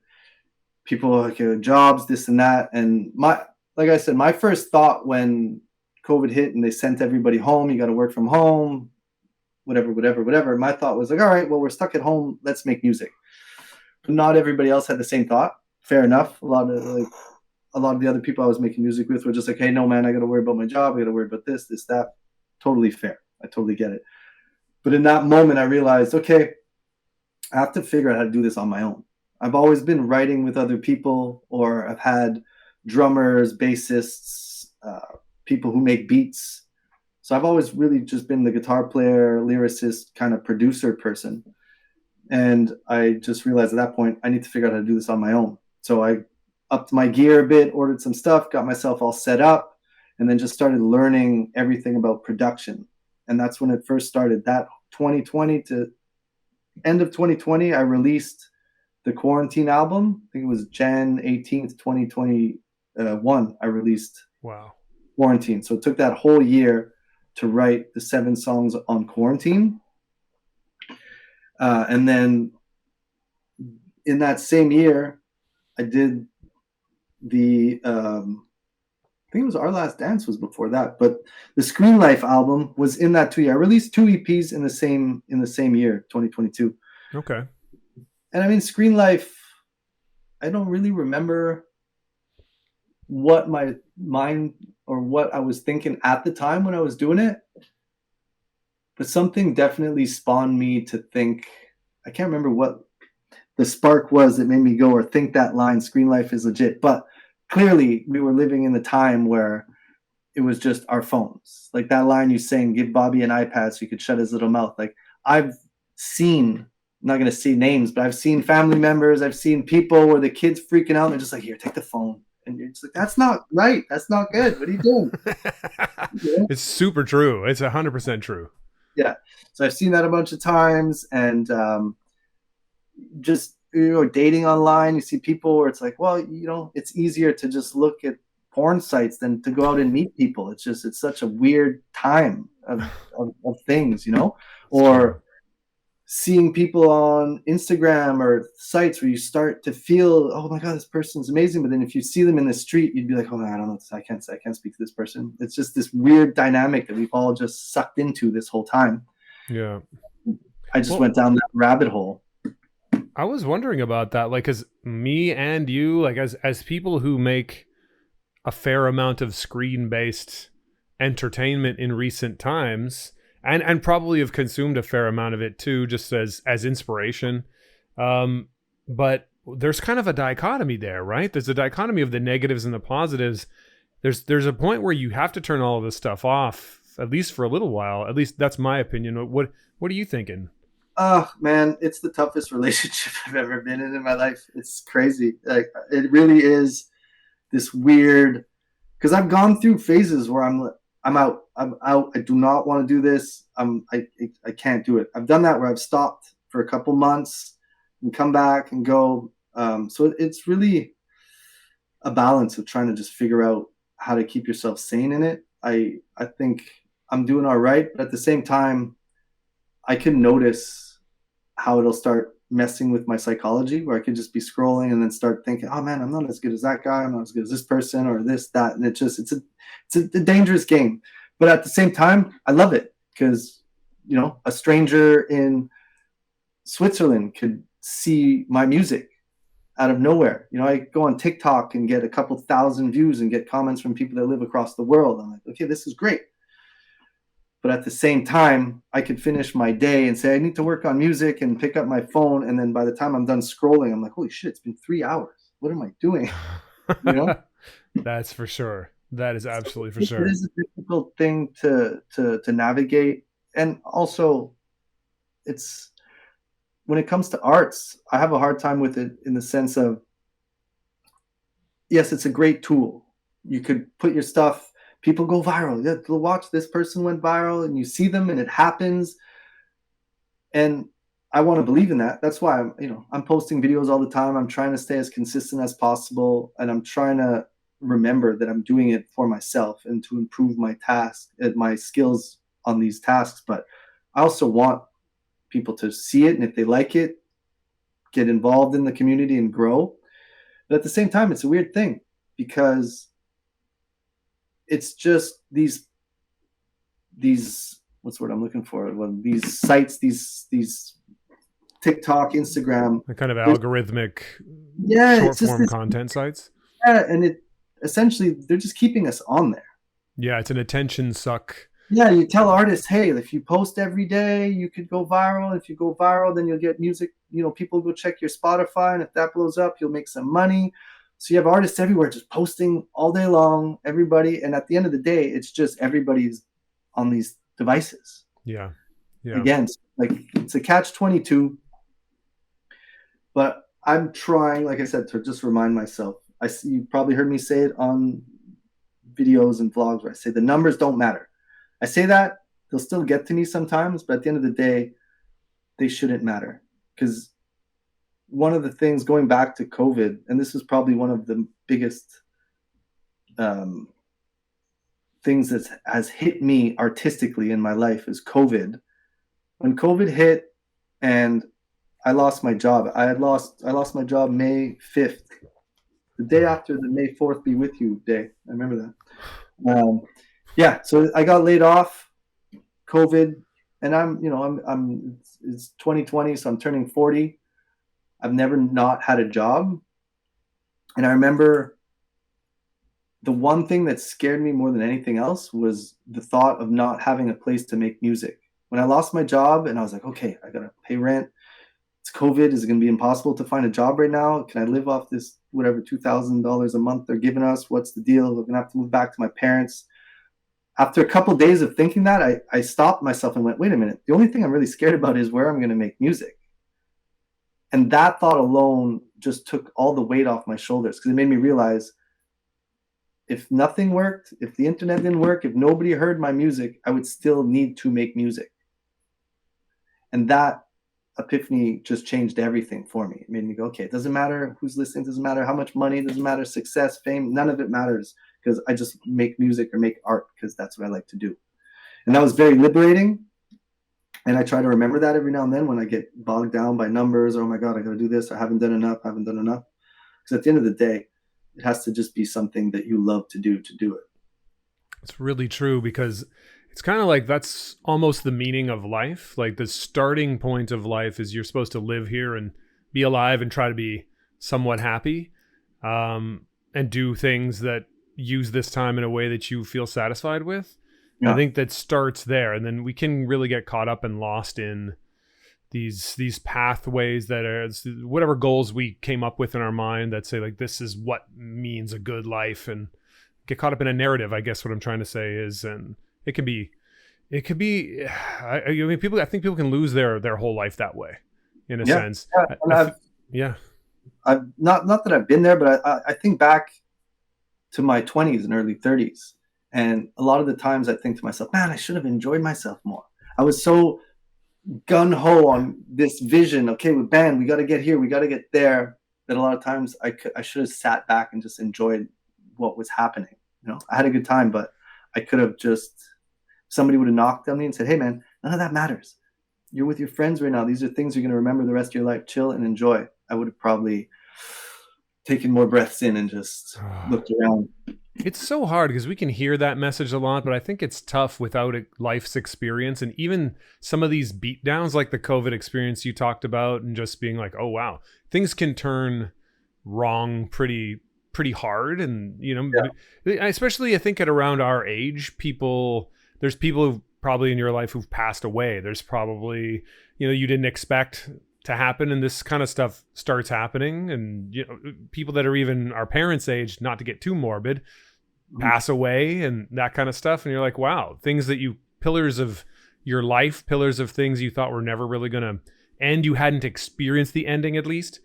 people were like, jobs, this and that. And like I said, my first thought when COVID hit and they sent everybody home, you got to work from home, whatever. My thought was like, all right, well, we're stuck at home. Let's make music. But not everybody else had the same thought. Fair enough. A lot of the other people I was making music with were just like, hey, no, man, I got to worry about my job. I got to worry about this, that. Totally fair. I totally get it. But in that moment, I realized, okay, I have to figure out how to do this on my own. I've always been writing with other people, or I've had drummers, bassists, people who make beats. So I've always really just been the guitar player, lyricist, kind of producer person. And I just realized at that point, I need to figure out how to do this on my own. So I upped my gear a bit, ordered some stuff, got myself all set up, and then just started learning everything about production. And that's when it first started. That 2020 to end of 2020, I released the Quarantine album. I think it was Jan 18th, 2021. I released Quarantine. So it took that whole year to write the 7 songs on Quarantine. And then in that same year, I did I think it was Our Last Dance was before that, but the Screen Life album was in that 2 year. I released 2 EPs in the same year, 2022. Okay. And I mean, Screen Life, I don't really remember what my mind or what I was thinking at the time when I was doing it, but something definitely spawned me to think. I can't remember what the spark was that made me go or think that line, Screen Life is legit. But clearly we were living in the time where it was just our phones. Like that line you saying, give Bobby an iPad so he could shut his little mouth. Like I've seen, I'm not going to say names, but I've seen family members, I've seen people where the kids freaking out and they're just like, here, take the phone. And you're just like, that's not right. That's not good. What are you doing? Yeah. It's super true. It's 100% true. Yeah. So I've seen that a bunch of times, and just dating online, you see people where it's like, well, it's easier to just look at porn sites than to go out and meet people. It's such a weird time of things, It's true. or seeing people on Instagram or sites where you start to feel, oh my god, this person's amazing, but then if you see them in the street, you'd be like, oh man, I don't know, I can't speak to this person. It's just this weird dynamic that we've all just sucked into this whole time. Yeah. I just Well, went down that rabbit hole. I was wondering about that, like, cause me and you, like, as people who make a fair amount of screen based entertainment in recent times, and probably have consumed a fair amount of it too, just as inspiration. Um, but there's kind of a dichotomy there, right? There's a dichotomy of the negatives and the positives. There's a point where you have to turn all of this stuff off, at least for a little while. At least that's my opinion. What are you thinking? Oh man, it's the toughest relationship I've ever been in my life. It's crazy. Like it really is this weird, because I've gone through phases where I'm out. I'm out. I do not want to do this. I can't do it. I've done that where I've stopped for a couple months and come back and go. So it's really a balance of trying to just figure out how to keep yourself sane in it. I think I'm doing all right, but at the same time, I can notice how it'll start messing with my psychology, where I could just be scrolling and then start thinking, oh man, I'm not as good as that guy, I'm not as good as this person or this, that. And it's a dangerous game. But at the same time, I love it because, a stranger in Switzerland could see my music out of nowhere. I go on TikTok and get a couple thousand views and get comments from people that live across the world. I'm like, okay, this is great. But at the same time, I could finish my day and say, I need to work on music and pick up my phone. And then by the time I'm done scrolling, I'm like, holy shit, it's been 3 hours. What am I doing? You know? That's for sure. That is So absolutely for it sure. is a difficult thing to navigate. And also, it's when it comes to arts, I have a hard time with it in the sense of, yes, it's a great tool. You could put your stuff, people go viral. Yeah, watch, this person went viral, and you see them and it happens. And I want to believe in that. That's why I'm posting videos all the time. I'm trying to stay as consistent as possible, and I'm trying to remember that I'm doing it for myself and to improve my task and my skills on these tasks. But I also want people to see it, and if they like it, get involved in the community and grow. But at the same time, it's a weird thing because it's just these what's the word I'm looking for? Well, these sites, these TikTok, Instagram. The kind of There's, algorithmic yeah, short it's just form this. content sites. Yeah, and it essentially they're just keeping us on there. Yeah, it's an attention suck. Yeah, you tell artists, hey, if you post every day, you could go viral. If you go viral, then you'll get music. People go check your Spotify, and if that blows up, you'll make some money. So you have artists everywhere just posting all day long, everybody. And at the end of the day, it's just everybody's on these devices. Yeah. Yeah. Again, like it's a catch-22. But I'm trying, like I said, to just remind myself. I see you probably heard me say it on videos and vlogs where I say the numbers don't matter. I say that they'll still get to me sometimes, but at the end of the day, they shouldn't matter. Because one of the things going back to COVID, and this is probably one of the biggest things that has hit me artistically in my life is COVID. When COVID hit and I lost my job, I lost my job May 5th, the day after the May 4th Be With You day. I remember that. Yeah, so I got laid off, COVID, and it's 2020, so I'm turning 40. I've never not had a job. And I remember the one thing that scared me more than anything else was the thought of not having a place to make music. When I lost my job and I was like, okay, I got to pay rent. It's COVID. Is it going to be impossible to find a job right now? Can I live off this, whatever, $2,000 a month they're giving us? What's the deal? We're going to have to move back to my parents. After a couple of days of thinking that, I stopped myself and went, wait a minute. The only thing I'm really scared about is where I'm going to make music. And that thought alone just took all the weight off my shoulders because it made me realize if nothing worked, if the internet didn't work, if nobody heard my music, I would still need to make music. And that epiphany just changed everything for me. It made me go, okay, it doesn't matter who's listening, doesn't matter how much money, doesn't matter success, fame, none of it matters, because I just make music or make art because that's what I like to do. And that was very liberating. And I try to remember that every now and then when I get bogged down by numbers, or, oh my God, I got to do this. I haven't done enough. I haven't done enough. Because at the end of the day, it has to just be something that you love to do it. It's really true, because it's kind of like that's almost the meaning of life. Like the starting point of life is you're supposed to live here and be alive and try to be somewhat happy, and do things that use this time in a way that you feel satisfied with. Yeah. I think that starts there, and then we can really get caught up and lost in these pathways that are whatever goals we came up with in our mind that say like this is what means a good life, and get caught up in a narrative. I guess what I'm trying to say is, and it could be I mean, I think people can lose their whole life that way, in a sense. I've not that I've been there, but I think back to my 20s and early 30s, and a lot of the times I think to myself, man, I should have enjoyed myself more. I was so gun-ho on this vision. Okay, with band, we got to get here, we got to get there, that a lot of times I should have sat back and just enjoyed what was happening. I had a good time, but I could have just, somebody would have knocked on me and said, hey man, none of that matters. You're with your friends right now. These are things you're going to remember the rest of your life. Chill and enjoy. I would have probably taken more breaths in and just looked around. It's so hard because we can hear that message a lot, but I think it's tough without life's experience. And even some of these beatdowns, like the COVID experience you talked about, and just being like, oh, wow, things can turn wrong pretty hard. And, especially I think at around our age, there's people who probably in your life who've passed away. There's probably, you didn't expect to happen, and this kind of stuff starts happening. And, people that are even our parents' age, not to get too morbid, pass away and that kind of stuff. And you're like, wow, things that pillars of your life, pillars of things you thought were never really going to end, you hadn't experienced the ending at least.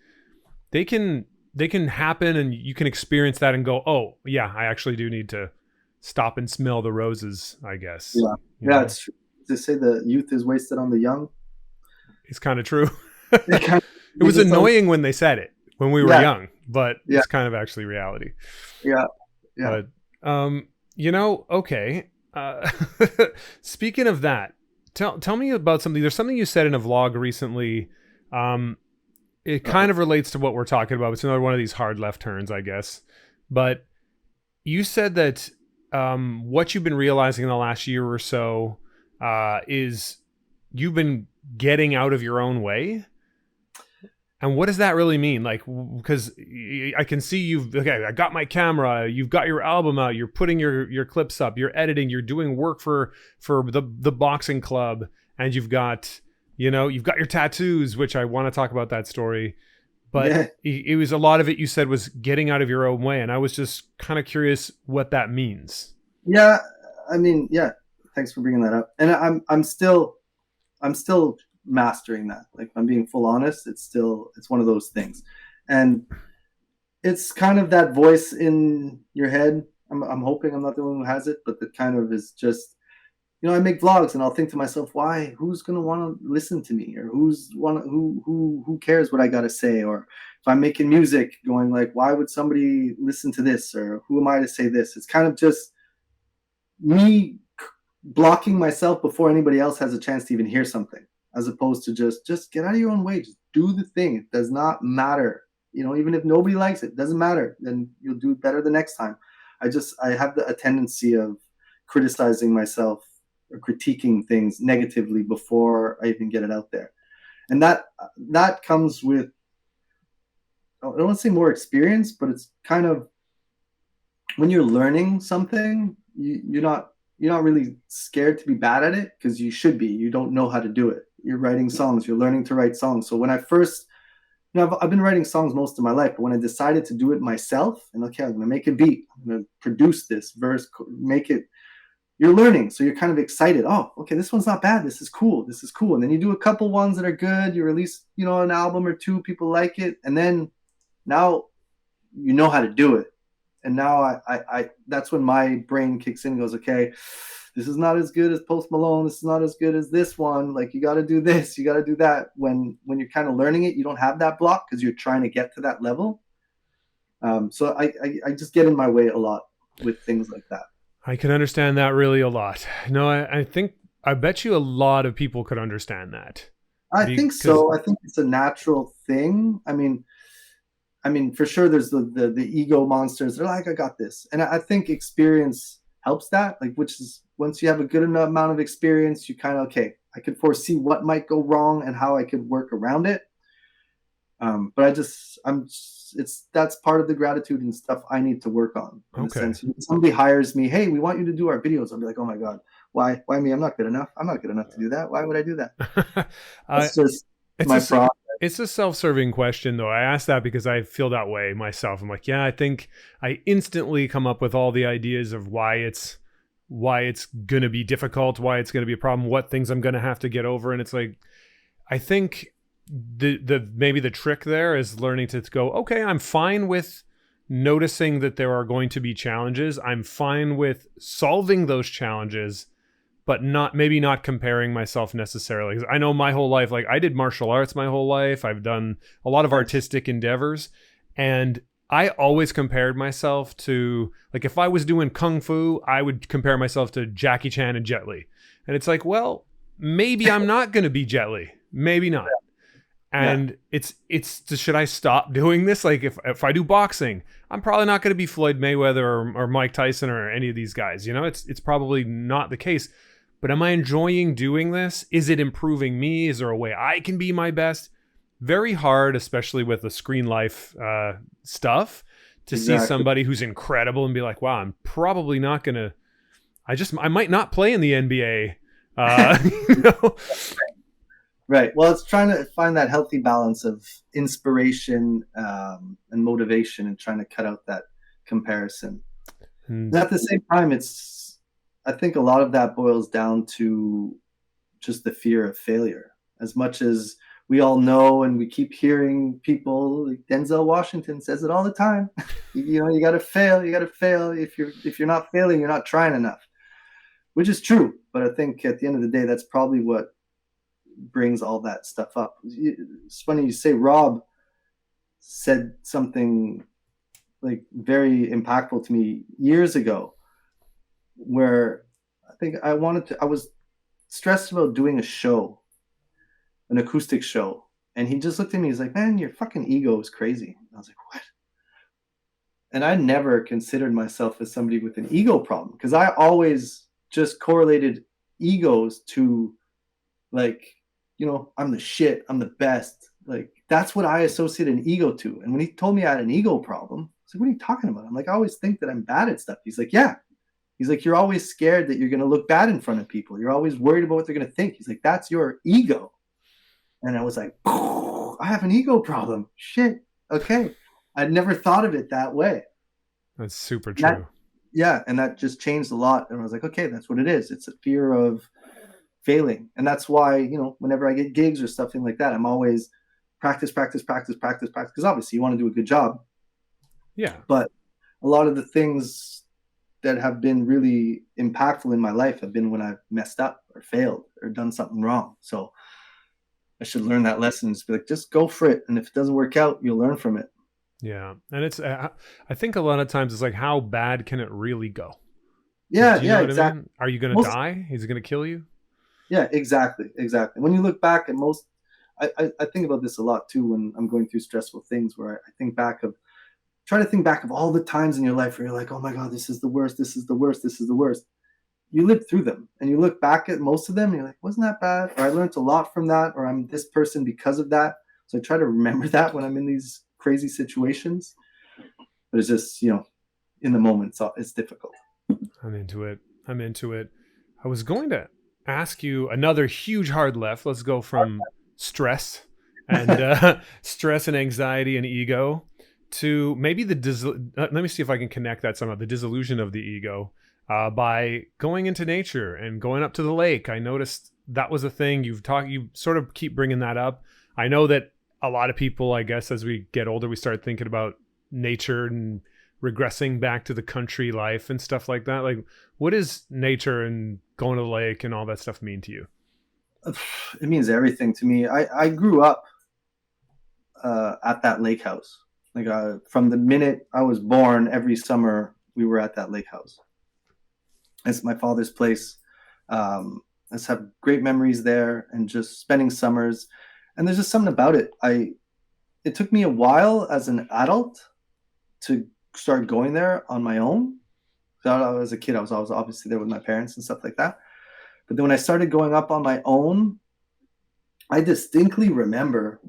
They can happen, and you can experience that and go, oh yeah, I actually do need to stop and smell the roses, I guess. Yeah, it's true. They say the youth is wasted on the young. It's kind of true. It was annoying when they said it when we were young, but it's kind of actually reality. Yeah. But okay. Speaking of that, tell me about something. There's something you said in a vlog recently. It kind of relates to what we're talking about. It's another one of these hard left turns, I guess. But you said that what you've been realizing in the last year or so is you've been getting out of your own way. And what does that really mean? Like, because I can see I got my camera, you've got your album out, you're putting your clips up, you're editing, you're doing work for the boxing club, and you've got your tattoos, which I want to talk about that story. But it was a lot of it you said was getting out of your own way. And I was just kind of curious what that means. Yeah. I mean, thanks for bringing that up. And I'm still mastering that. Like, I'm being full honest. It's one of those things. And it's kind of that voice in your head. I'm hoping I'm not the one who has it, but that kind of is just, I make vlogs and I'll think to myself, who's going to want to listen to me, or who cares what I got to say? Or if I'm making music, going like, why would somebody listen to this? Or who am I to say this? It's kind of just me blocking myself before anybody else has a chance to even hear something, as opposed to just get out of your own way. Just do the thing. It does not matter. Even if nobody likes it, doesn't matter. Then you'll do better the next time. I have a tendency of criticizing myself or critiquing things negatively before I even get it out there. And that comes with, I don't want to say more experience, but it's kind of, when you're learning something, you're not really scared to be bad at it, because you should be. You don't know how to do it. You're writing songs, you're learning to write songs. So when I first, I've been writing songs most of my life, but when I decided to do it myself, and okay, I'm going to make a beat, I'm going to produce this verse, make it, you're learning. So you're kind of excited. Oh, okay, this one's not bad. This is cool. And then you do a couple ones that are good. You release, an album or two, people like it. And then now you know how to do it. And now I that's when my brain kicks in and goes, okay, this is not as good as Post Malone. This is not as good as this one. Like, you got to do this, you got to do that. When you're kind of learning it, you don't have that block because you're trying to get to that level. So I just get in my way a lot with things like that. I can understand that really a lot. No, I think, I bet you a lot of people could understand that. I think so. I think it's a natural thing. I mean, for sure, there's the ego monsters. They're like, I got this, and I think experience helps that. Like, which is, once you have a good enough amount of experience, you kind of, okay, I could foresee what might go wrong and how I could work around it. But that's part of the gratitude and stuff I need to work on. In a sense, when somebody hires me, hey, we want you to do our videos. I'll be like, oh my God, why me? I'm not good enough. I'm not good enough to do that. Why would I do that? That's just my problem. It's a self-serving question, though. I ask that because I feel that way myself. I'm like, yeah, I think I instantly come up with all the ideas of why it's going to be difficult, why it's going to be a problem, what things I'm going to have to get over. And it's like, I think the maybe the trick there is learning to go, okay, I'm fine with noticing that there are going to be challenges. I'm fine with solving those challenges, but maybe not comparing myself necessarily. Because I know my whole life, like, I did martial arts my whole life. I've done a lot of artistic endeavors, and I always compared myself to, like, if I was doing kung fu, I would compare myself to Jackie Chan and Jet Li. And it's like, well, maybe I'm not going to be Jet Li. Maybe not. And it's should I stop doing this? Like, if I do boxing, I'm probably not going to be Floyd Mayweather or Mike Tyson or any of these guys. You know, it's probably not the case. But am I enjoying doing this? Is it improving me? Is there a way I can be my best? Very hard, especially with the screen life stuff, to see somebody who's incredible and be like, wow, I'm probably not going to, I might not play in the NBA. You know? Right. Well, it's trying to find that healthy balance of inspiration and motivation, and trying to cut out that comparison. And at the same time, I think a lot of that boils down to just the fear of failure. As much as we all know, and we keep hearing people, like Denzel Washington says it all the time, you know, you got to fail. You got to fail. If you're not failing, you're not trying enough, which is true. But I think at the end of the day, that's probably what brings all that stuff up. It's funny you say Rob said something like very impactful to me years ago, where I think I was stressed about doing a show, an acoustic show, and he just looked at me. He's like, man, your fucking ego is crazy. And I was like, what? And I never considered myself as somebody with an ego problem, because I always just correlated egos to, like, you know, I'm the shit, I'm the best. Like, that's what I associate an ego to. And when he told me I had an ego problem, I was like, what are you talking about? I'm like, I always think that I'm bad at stuff. He's like, yeah. He's like, you're always scared that you're going to look bad in front of people. You're always worried about what they're going to think. He's like, that's your ego. And I was like, oh, I have an ego problem. Shit. Okay. I'd never thought of it that way. That's super true. And that just changed a lot. And I was like, okay, that's what it is. It's a fear of failing. And that's why, you know, whenever I get gigs or something like that, I'm always practice. Because obviously you want to do a good job. Yeah. But a lot of the things that have been really impactful in my life have been when I've messed up or failed or done something wrong. So I should learn that lesson and just be like, just go for it. And if it doesn't work out, you'll learn from it. Yeah. And it's, I think a lot of times it's like, how bad can it really go? Yeah. Yeah, exactly. I mean? Are you going to die? Is it going to kill you? Yeah, exactly. When you look back at I think about this a lot too when I'm going through stressful things, where I try to think back of all the times in your life where you're like, oh my God, this is the worst, this is the worst, this is the worst. You lived through them, and you look back at most of them and you're like, wasn't that bad? Or I learned a lot from that, or I'm this person because of that. So I try to remember that when I'm in these crazy situations. But it's just, you know, in the moment, it's difficult. I'm into it. I was going to ask you another huge hard left. Let's go from stress and stress and anxiety and ego to maybe let me see if I can connect that somehow, the dissolution of the ego by going into nature and going up to the lake. I noticed that was a thing you sort of keep bringing that up. I know that a lot of people, I guess, as we get older, we start thinking about nature and regressing back to the country life and stuff like that? Like, what does nature and going to the lake and all that stuff mean to you? It means everything to me. I grew up at that lake house. Like from the minute I was born, every summer we were at that lake house. It's my father's place. I just have great memories there, and just spending summers. And there's just something about it. It took me a while as an adult to start going there on my own. So as a kid, I was always obviously there with my parents and stuff like that. But then when I started going up on my own, I distinctly remember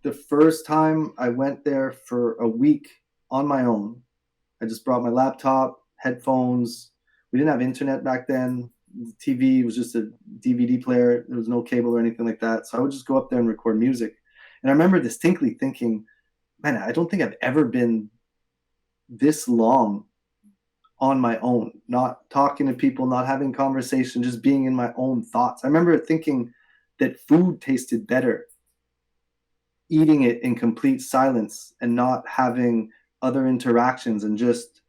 the first time I went there for a week on my own. I just brought my laptop, headphones. We didn't have internet back then. The TV was just a DVD player. There was no cable or anything like that. So I would just go up there and record music. And I remember distinctly thinking, man, I don't think I've ever been this long on my own, not talking to people, not having conversation, just being in my own thoughts. I remember thinking that food tasted better eating it in complete silence and not having other interactions, and just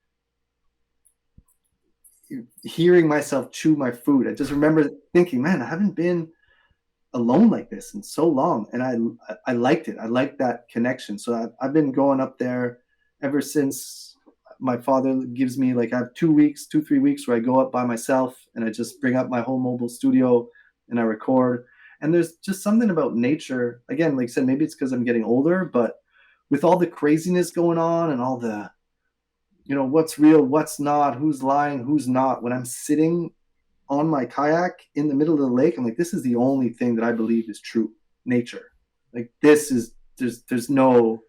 hearing myself chew my food. I just remember thinking, man, I haven't been alone like this in so long. And I liked it. I liked that connection. So I've been going up there ever since. My father gives me, like, I have 2 weeks, 3 weeks where I go up by myself and I just bring up my whole mobile studio and I record. And there's just something about nature. Again, like I said, maybe it's because I'm getting older, but with all the craziness going on and all the, what's real, what's not, who's lying, who's not, when I'm sitting on my kayak in the middle of the lake, I'm like, this is the only thing that I believe is true. Nature. Like, this is, there's no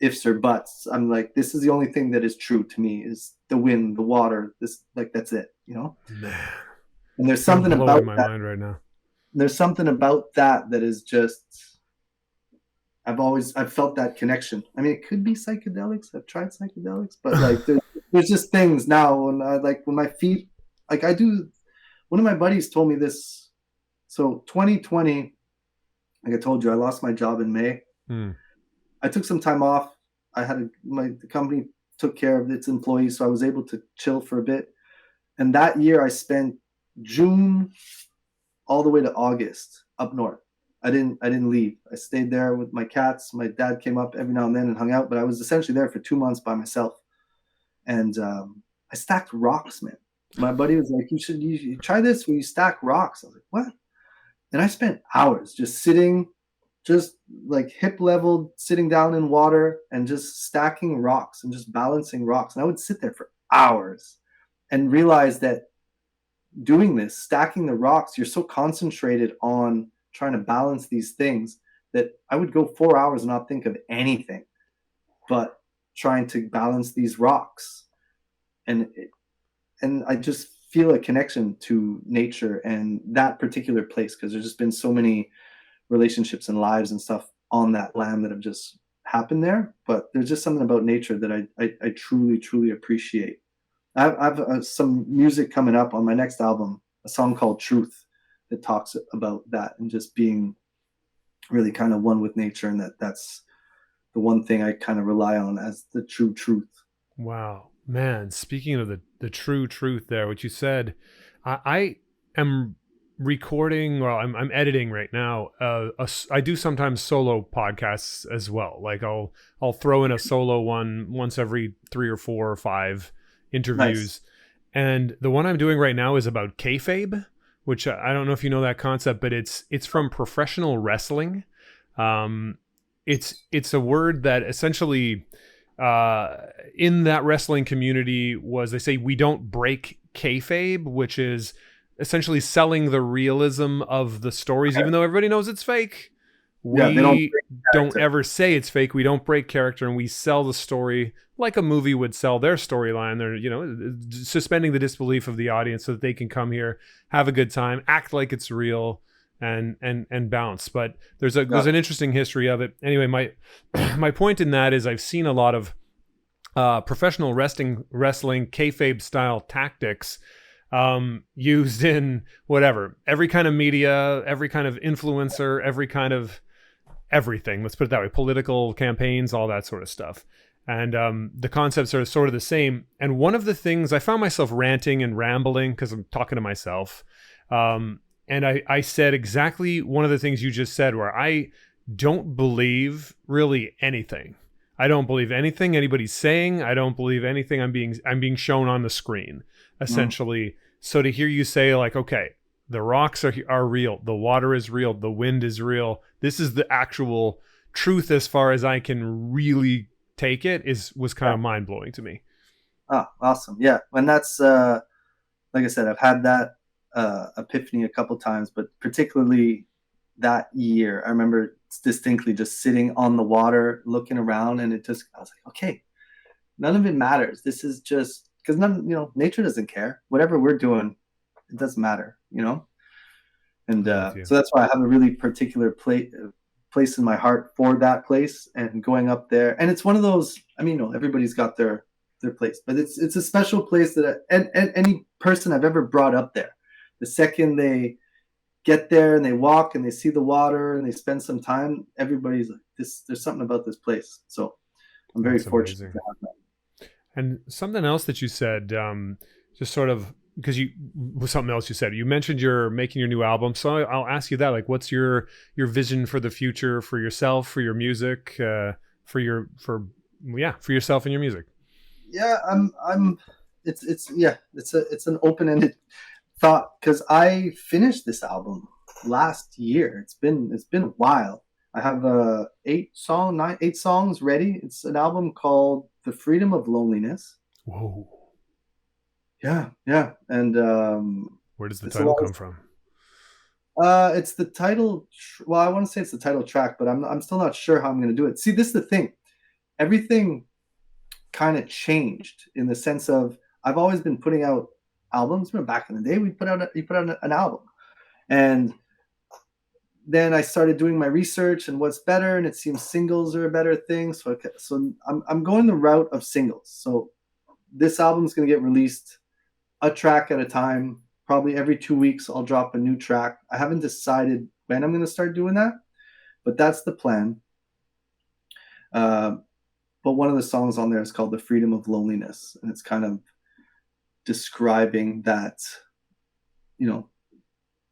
ifs or buts. I'm like, this is the only thing that is true to me, is the wind, the water, this, like, that's it, Man. And there's something about my that. mind right now. There's something about that is just, I've felt that connection. I mean, it could be psychedelics. I've tried psychedelics, but like there's just things now when when my feet, like, one of my buddies told me this. So 2020, like I told you, I lost my job in May. I took some time off. The company took care of its employees, so I was able to chill for a bit. And that year I spent June all the way to August up north. I didn't leave. I stayed there with my cats. My dad came up every now and then and hung out, but I was essentially there for 2 months by myself. And I stacked rocks, man. My buddy was like, you try this where you stack rocks. I was like, what? And I spent hours just sitting, just like hip level, sitting down in water and just stacking rocks and just balancing rocks. And I would sit there for hours and realize that doing this, stacking the rocks, you're so concentrated on trying to balance these things that I would go 4 hours and not think of anything but trying to balance these rocks. And I just feel a connection to nature and that particular place, because there's just been so many relationships and lives and stuff on that land that have just happened there. But there's just something about nature that I truly, truly appreciate. I've some music coming up on my next album, a song called Truth, that talks about that and just being really kind of one with nature, and that's the one thing I kind of rely on as the true truth. Wow, man. Speaking of the true truth there, what you said, I am recording, well, I'm editing right now. I do sometimes solo podcasts as well. Like I'll throw in a solo one once every 3 or 4 or 5 interviews. Nice. And the one I'm doing right now is about kayfabe, which I don't know if you know that concept, but it's from professional wrestling. It's a word that essentially in that wrestling community was, they say, we don't break kayfabe, which is essentially selling the realism of the stories, even though everybody knows it's fake. We don't ever say it's fake. We don't break character, and we sell the story like a movie would sell their storyline. They're, suspending the disbelief of the audience so that they can come here, have a good time, act like it's real, and bounce. But there's an interesting history of it. Anyway, my point in that is I've seen a lot of professional wrestling kayfabe style tactics used in every kind of media, every kind of influencer, every kind of everything. Let's put it that way. Political campaigns, all that sort of stuff. and the concepts are sort of the same. And one of the things I found myself ranting and rambling because I'm talking to myself. And I said exactly one of the things you just said, where I don't believe really anything. I don't believe anything anybody's saying. I don't believe anything I'm being shown on the screen, Mm. essentially. So to hear you say like, okay, the rocks are real, the water is real, the wind is real. This is the actual truth as far as I can really take it, is was kind Yeah. of mind blowing to me. Oh, awesome. Yeah. And that's like I said, I've had that epiphany a couple times, but particularly that year, I remember distinctly just sitting on the water, looking around, and I was like, okay, none of it matters. This is just because nature doesn't care. Whatever we're doing, it doesn't matter. And I'm with you. so that's why I have a really particular place in my heart for that place and going up there. And it's one of those. I mean, everybody's got their place, but it's a special place that and any person I've ever brought up there, the second they get there and they walk and they see the water and they spend some time, everybody's like, this. There's something about this place. So I'm very That's fortunate amazing. to have that. And something else that you said, just sort of because you was something else you said. You mentioned you're making your new album, so I'll ask you that. Like, what's your vision for the future, for yourself, for your music, for yourself and your music? Yeah, I'm it's an open-ended thought because I finished this album last year. It's been a while. I have eight songs ready. It's an album called The Freedom of Loneliness. Whoa, Yeah, yeah. And where does the it's a title lot come from? it's the title well, I want to say it's the title track, but I'm still not sure how I'm going to do it. See, this is the thing. Everything kind of changed in the sense of I've always been putting out albums. Remember back in the day, you put out an album, and then I started doing my research and what's better, and it seems singles are a better thing. So I'm going the route of singles. So this album is going to get released a track at a time. Probably every 2 weeks, I'll drop a new track. I haven't decided when I'm going to start doing that, but that's the plan. Uh, but one of the songs on there is called "The Freedom of Loneliness," and it's kind of describing that. You know,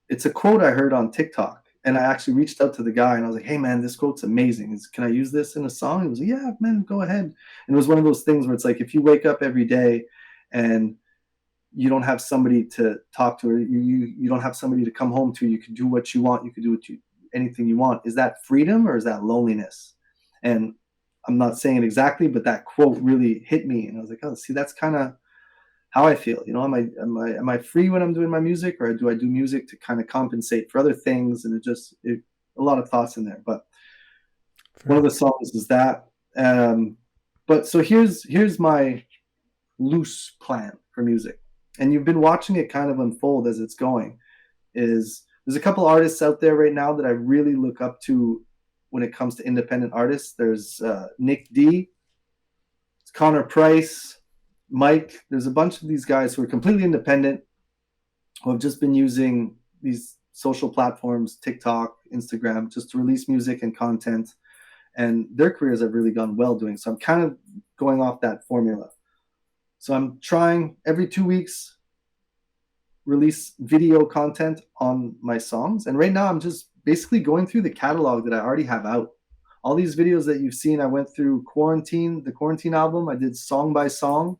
it's a quote I heard on TikTok, and I actually reached out to the guy and I was like, "Hey, man, this quote's amazing. Can I use this in a song?" He was like, "Yeah, man, go ahead." And it was one of those things where it's like if you wake up every day and you don't have somebody to talk to, or you don't have somebody to come home to, you can do what you want. You can do anything you want. Is that freedom or is that loneliness? And I'm not saying it exactly, but that quote really hit me, and I was like, "Oh, see, that's kind of how I feel. Am I free when I'm doing my music, or do I do music to kind of compensate for other things?" And a lot of thoughts in there. But one of Fair. the songs is that. But so here's my loose plan for music, and you've been watching it kind of unfold as it's going. Is there's a couple artists out there right now that I really look up to when it comes to independent artists. There's Nick D, Connor Price, Mike. There's a bunch of these guys who are completely independent, who have just been using these social platforms, TikTok, Instagram, just to release music and content. And their careers have really gone well doing so. I'm kind of going off that formula. So I'm trying every 2 weeks release video content on my songs. And right now I'm just basically going through the catalog that I already have out. All these videos that you've seen, I went through the Quarantine album. I did song by song.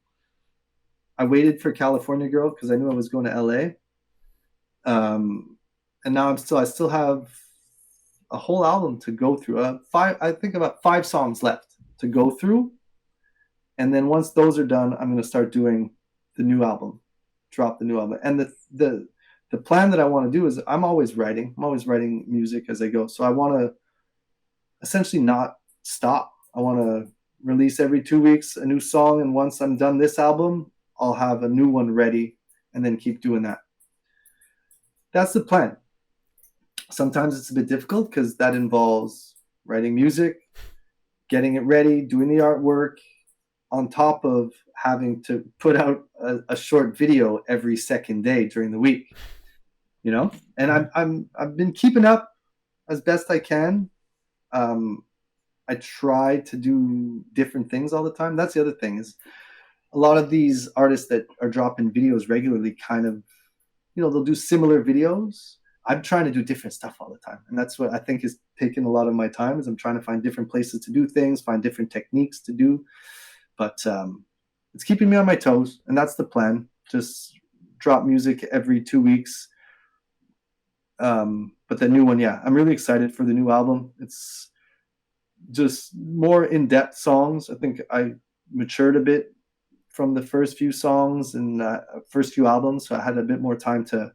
I waited for California Girl because I knew I was going to LA. And now I still have a whole album to go through. I think about 5 songs left to go through. And then once those are done, I'm going to start doing the new album, drop the new album. And the plan that I want to do is I'm always writing. I'm always writing music as I go. So I want to essentially not stop. I want to release every 2 weeks a new song. And once I'm done this album, I'll have a new one ready and then keep doing that. That's the plan. Sometimes it's a bit difficult because that involves writing music, getting it ready, doing the artwork, on top of having to put out a short video every second day during the week. And Yeah. I've been keeping up as best I can. I try to do different things all the time. That's the other thing is a lot of these artists that are dropping videos regularly kind of, they'll do similar videos. I'm trying to do different stuff all the time. And that's what I think is taking a lot of my time is I'm trying to find different places to do things, find different techniques to do. But it's keeping me on my toes. And that's the plan. Just drop music every 2 weeks. But the new one, yeah, I'm really excited for the new album. It's just more in-depth songs. I think I matured a bit from the first few songs and first few albums, so I had a bit more time to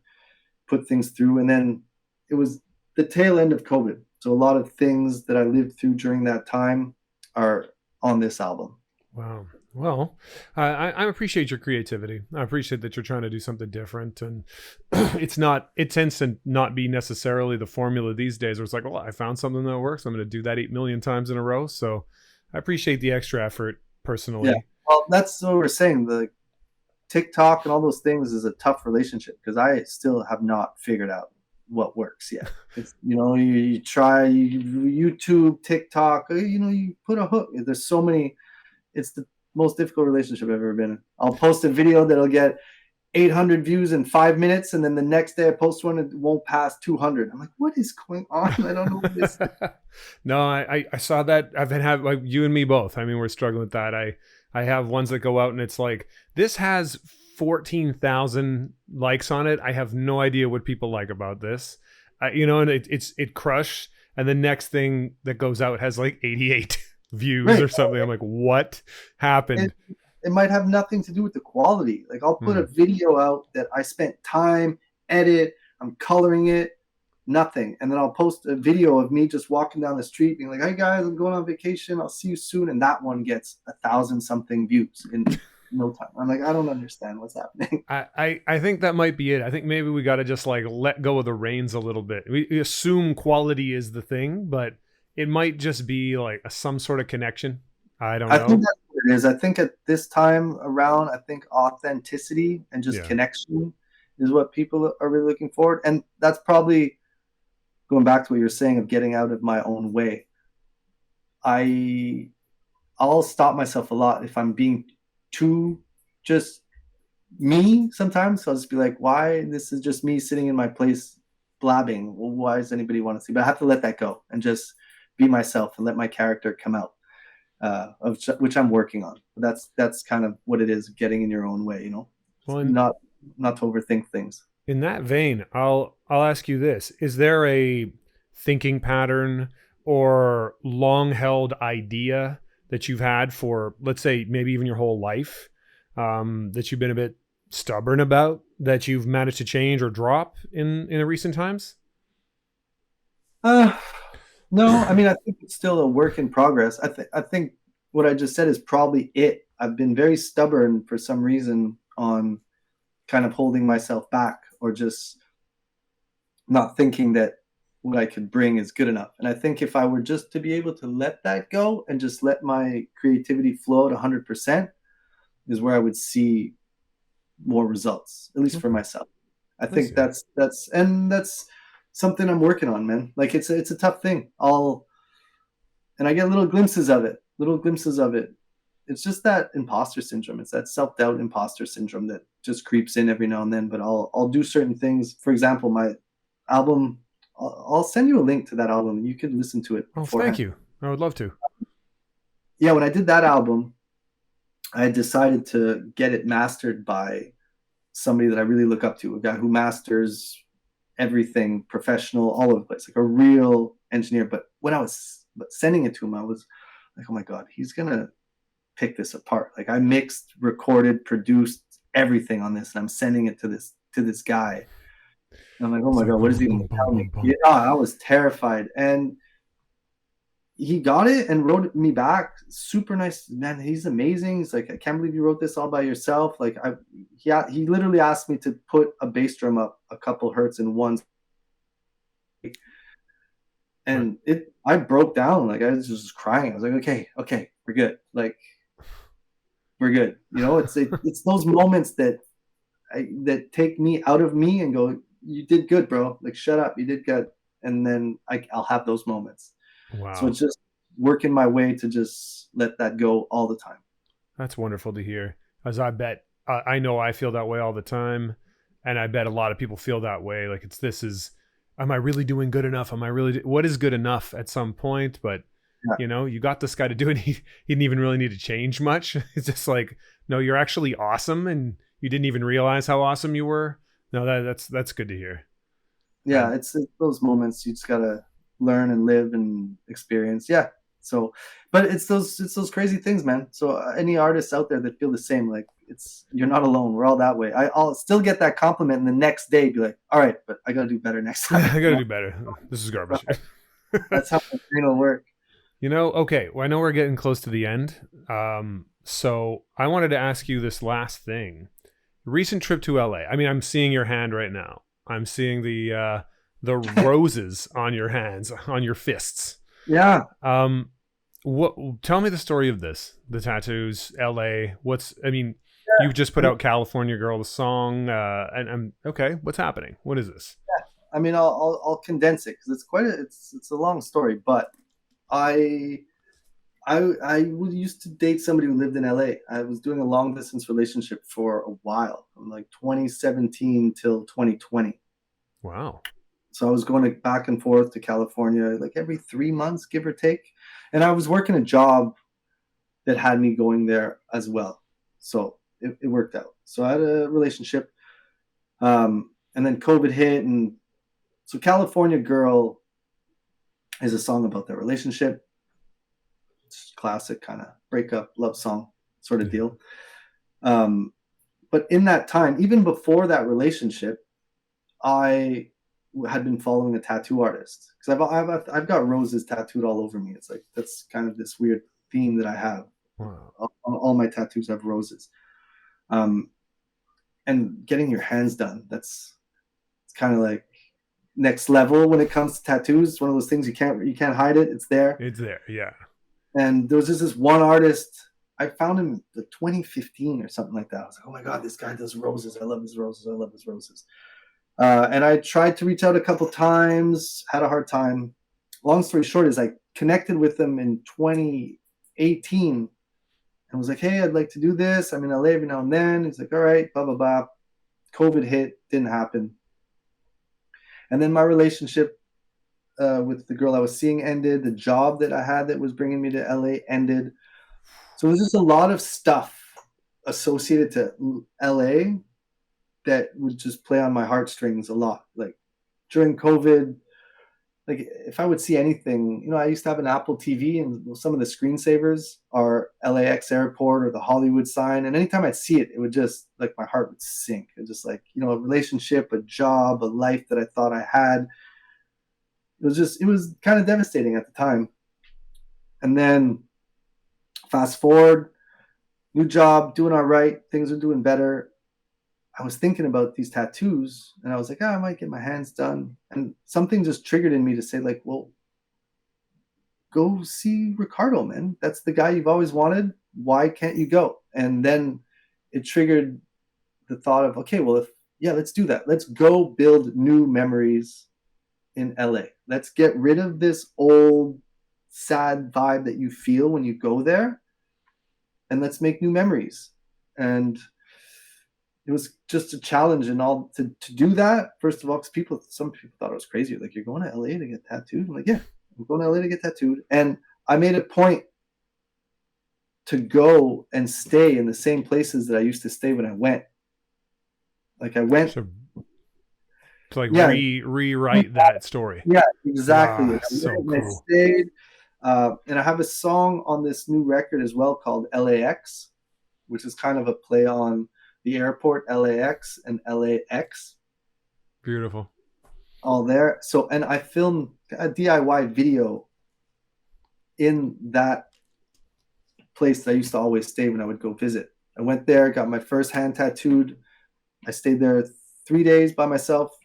put things through. And then it was the tail end of COVID, so a lot of things that I lived through during that time are on this album. Wow. Well, I appreciate your creativity. I appreciate that you're trying to do something different, and it tends to not be necessarily the formula these days where it's like, well, I found something that works, I'm going to do that 8 million times in a row. So I appreciate the extra effort personally. Yeah. Well, that's what we're saying. The TikTok and all those things is a tough relationship because I still have not figured out what works yet. It's, you try YouTube, TikTok, you put a hook. There's so many. It's the most difficult relationship I've ever been in. I'll post a video that'll get 800 views in 5 minutes, and then the next day I post one, it won't pass 200. I'm like, what is going on? I don't know what this is. No, I saw that. I've been having, like, you and me both. I mean, we're struggling with that. I have ones that go out and it's like, this has 14,000 likes on it. I have no idea what people like about this. And it crushed. And the next thing that goes out has like 88 views or something. I'm like, what happened? It might have nothing to do with the quality. Like I'll put a video out that I spent time, edit, I'm coloring it, nothing. And then I'll post a video of me just walking down the street being like, hey guys, I'm going on vacation. I'll see you soon. And that one gets 1,000 something views in no time. I'm like, I don't understand what's happening. I think that might be it. I think maybe we got to just like let go of the reins a little bit. We assume quality is the thing, but it might just be like some sort of connection. I don't know. I think that's what it is. I think at this time around, I think authenticity and just connection is what people are really looking for. And that's probably going back to what you're saying of getting out of my own way. I'll stop myself a lot if I'm being too just me sometimes. So I'll just be like, why? This is just me sitting in my place blabbing. Well, why does anybody want to see? But I have to let that go and just be myself and let my character come out, which I'm working on. That's kind of what it is, getting in your own way, well, not to overthink things. In that vein, I'll ask you this. Is there a thinking pattern or long-held idea that you've had for, let's say, maybe even your whole life, that you've been a bit stubborn about, that you've managed to change or drop in the recent times? No, I mean, I think it's still a work in progress. I think what I just said is probably it. I've been very stubborn for some reason on kind of holding myself back or just not thinking that what I could bring is good enough. And I think if I were just to be able to let that go and just let my creativity flow at 100% is where I would see more results, at least for myself. I think that's something I'm working on, man. Like it's a tough thing. And I get little glimpses of it. It's just that imposter syndrome. It's that self-doubt imposter syndrome that just creeps in every now and then. But I'll do certain things. For example, my album, I'll send you a link to that album. You could listen to it. Oh, thank you. I would love to. Yeah, when I did that album, I decided to get it mastered by somebody that I really look up to, a guy who masters everything, professional, all over the place, like a real engineer. But when I was sending it to him, I was like, oh my God, he's going to pick this apart. Like I mixed, recorded, produced everything on this, and I'm sending it to this guy. And I'm like, oh my God, what is he going to tell me? Yeah, I was terrified. And he got it and wrote me back. Super nice, man. He's amazing. He's like, I can't believe you wrote this all by yourself. Like he literally asked me to put a bass drum up a couple hertz in one. And I broke down. Like I was just crying. I was like, okay, we're good. Like we're good. It's those moments that take me out of me and go, you did good, bro. Like shut up, you did good. And then I'll have those moments. Wow. So it's just working my way to just let that go all the time. That's wonderful to hear. As I bet, I know I feel that way all the time, and I bet a lot of people feel that way. Like it's this is, am I really doing good enough? Am I really? What is good enough at some point? But Yeah. you know, you got this guy to do it. He didn't even really need to change much. It's just like, no, you're actually awesome, and you didn't even realize how awesome you were. No, that's good to hear. Yeah, And it's those moments you just gotta learn and live and experience. Yeah. So, but it's those crazy things, man. So any artists out there that feel the same, like it's you're not alone. We're all that way. I'll still get that compliment, and the next day be like, all right, but I gotta do better next time. I got to do better. This is garbage. That's how my brain will work. You know, okay. Well, I know we're getting close to the end. So I wanted to ask you this last thing. Recent trip to LA. I mean, I'm seeing your hand right now. I'm seeing the roses on your hands, on your fists. Yeah. What? Tell me the story of this. The tattoos, LA. What's? I mean, you've just put out California Girl, the song, and I'm okay. What's happening? What is this? I mean, I'll condense it because it's quite a it's a long story. But I I used to date somebody who lived in LA. I was doing a long distance relationship for a while, from like 2017 till 2020. Wow. So I was going back and forth to California like every 3 months, give or take. And I was working a job that had me going there as well. So it worked out. So I had a relationship. And then COVID hit. And so California Girl is a song about their relationship. It's classic kind of breakup love song sort of Yeah. deal. But in that time, even before that relationship, I had been following a tattoo artist because I've got roses tattooed all over me. It's like that's kind of this weird theme that I have. Wow. On all my tattoos have roses. Um, and getting your hands done, that's it's kind of like next level when it comes to tattoos. It's one of those things you can't hide it. It's there. It's there. Yeah. And there was just this one artist. I found him like 2015 or something like that. I was like, oh my god, this guy does roses. I love his roses. I love his roses. And I tried to reach out a couple times, had a hard time. Long story short is I connected with them in 2018 and was like, hey, I'd like to do this. I'm in LA every now and then. He's like, all right, blah, blah, blah. COVID hit, didn't happen. And then my relationship with the girl I was seeing ended. The job that I had that was bringing me to LA ended. So there's just a lot of stuff associated to LA that would just play on my heartstrings a lot. Like during COVID, like if I would see anything, I used to have an Apple TV and some of the screensavers are LAX airport or the Hollywood sign. And anytime I'd see it, it would just like my heart would sink. It just like, a relationship, a job, a life that I thought I had. It was kind of devastating at the time. And then fast forward, new job, doing all right. Things are doing better. I was thinking about these tattoos and I was like, I might get my hands done. And something just triggered in me to say, like, well, go see Ricardo, man. That's the guy you've always wanted. Why can't you go? And then it triggered the thought of, okay, well, let's do that. Let's go build new memories in LA. Let's get rid of this old sad vibe that you feel when you go there. And let's make new memories. And it was just a challenge and all to do that. First of all, because some people thought I was crazy. Like, you're going to LA to get tattooed? I'm like, yeah, I'm going to LA to get tattooed. And I made a point to go and stay in the same places that I used to stay when I went. Like I went. So to like Yeah. rewrite that story. Yeah, exactly. So I cool. stayed. And I have a song on this new record as well called LAX, which is kind of a play on the airport, LAX and LAX. Beautiful. All there. So, and I filmed a DIY video in that place that I used to always stay when I would go visit. I went there, got my first hand tattooed. I stayed there 3 days by myself,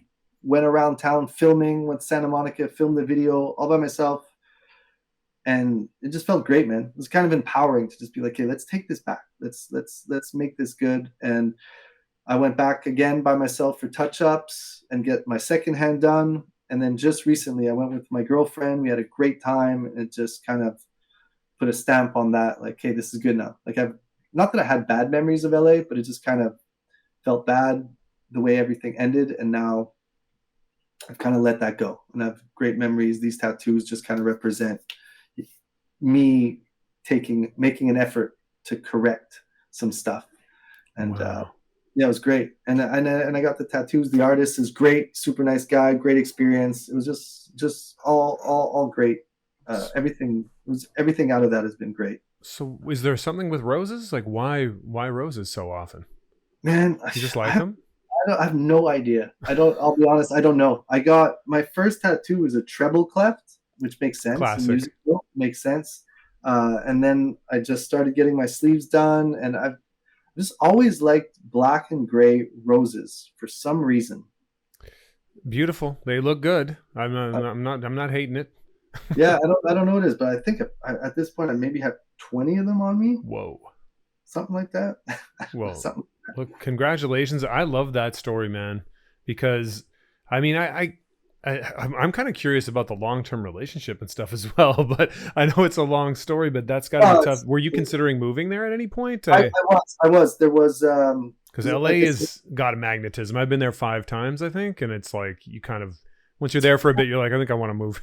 went around town filming, went to Santa Monica, filmed the video all by myself. And it just felt great, man. It was kind of empowering to just be like, hey, let's take this back. Let's make this good. And I went back again by myself for touch-ups and get my second hand done. And then just recently I went with my girlfriend. We had a great time. And it just kind of put a stamp on that. Like, hey, this is good now. Like, I've not that I had bad memories of LA, but it just kind of felt bad the way everything ended, and now I've kind of let that go, and I have great memories. These tattoos just kind of represent me making an effort to correct some stuff, and Wow. yeah, it was great. And I got the tattoos. The artist is great, super nice guy, great experience. It was just all great. Everything out of that has been great. So is there something with roses? Like why roses so often? Man, You just like them? I have no idea. I don't. I'll be honest. I don't know. I got my first tattoo was a treble cleft, which makes sense. In Classic. music makes sense. And then I just started getting my sleeves done, and I've just always liked black and gray roses for some reason. Beautiful. They look good. Uh, I'm not hating it. yeah, I don't know what it is, but I think at this point I maybe have 20 of them on me, Whoa. something like that. Well, something. look, congratulations. I love that story, man, because I mean, I'm kind of curious about the long-term relationship and stuff as well, but I know it's a long story, but that's got to be tough. Were you considering moving there at any point? I was. There was Because like LA I said, is got a magnetism. I've been there 5 times, I think, and it's like you kind of once you're there for a bit, you're like, I think I want to move.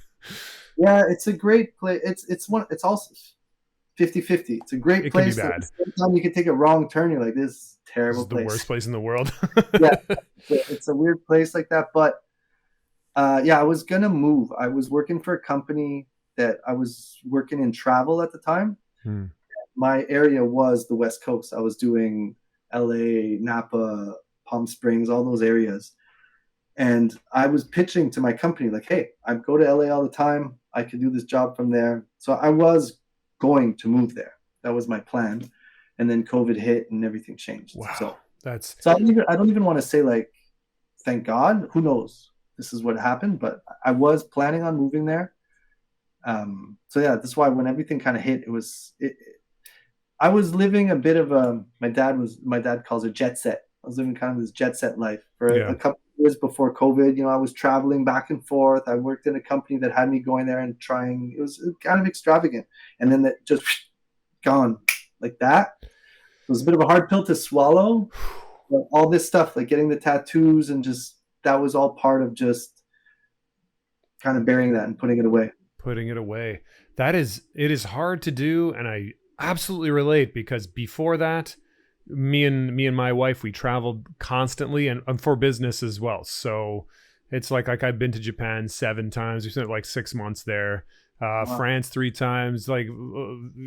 yeah, it's a great place. It's also 50-50. It's a great It can be place. At bad. the same time, you can take a wrong turn. You're like, this is a This terrible is the place. worst place in the world. Yeah, it's a weird place like that. But yeah, I was gonna move. I was working for a company that I was working in travel at the time. Hmm. My area was the West Coast. I was doing LA, Napa, Palm Springs, all those areas. And I was pitching to my company, like, hey, I go to LA all the time. I could do this job from there. So I was going to move there. That was my plan. And then COVID hit and everything changed. Wow, that's So I don't even want to say like, thank God. Who knows? This is what happened. But I was planning on moving there. So yeah, that's why when everything kind of hit, I was living a bit of a my dad calls it jet set. I was living kind of this jet set life for yeah. a couple of years before COVID. You know, I was traveling back and forth. I worked in a company that had me going there and trying. It was kind of extravagant, and then that just gone like that. It was a bit of a hard pill to swallow. But all this stuff, like getting the tattoos, and just that was all part of just kind of burying that and putting it away. Putting it away. It is hard to do, and I absolutely relate because before that, me and my wife, we traveled constantly and for business as well. So it's like I've been to Japan 7 times. We spent like 6 months there. Wow. France 3 times, like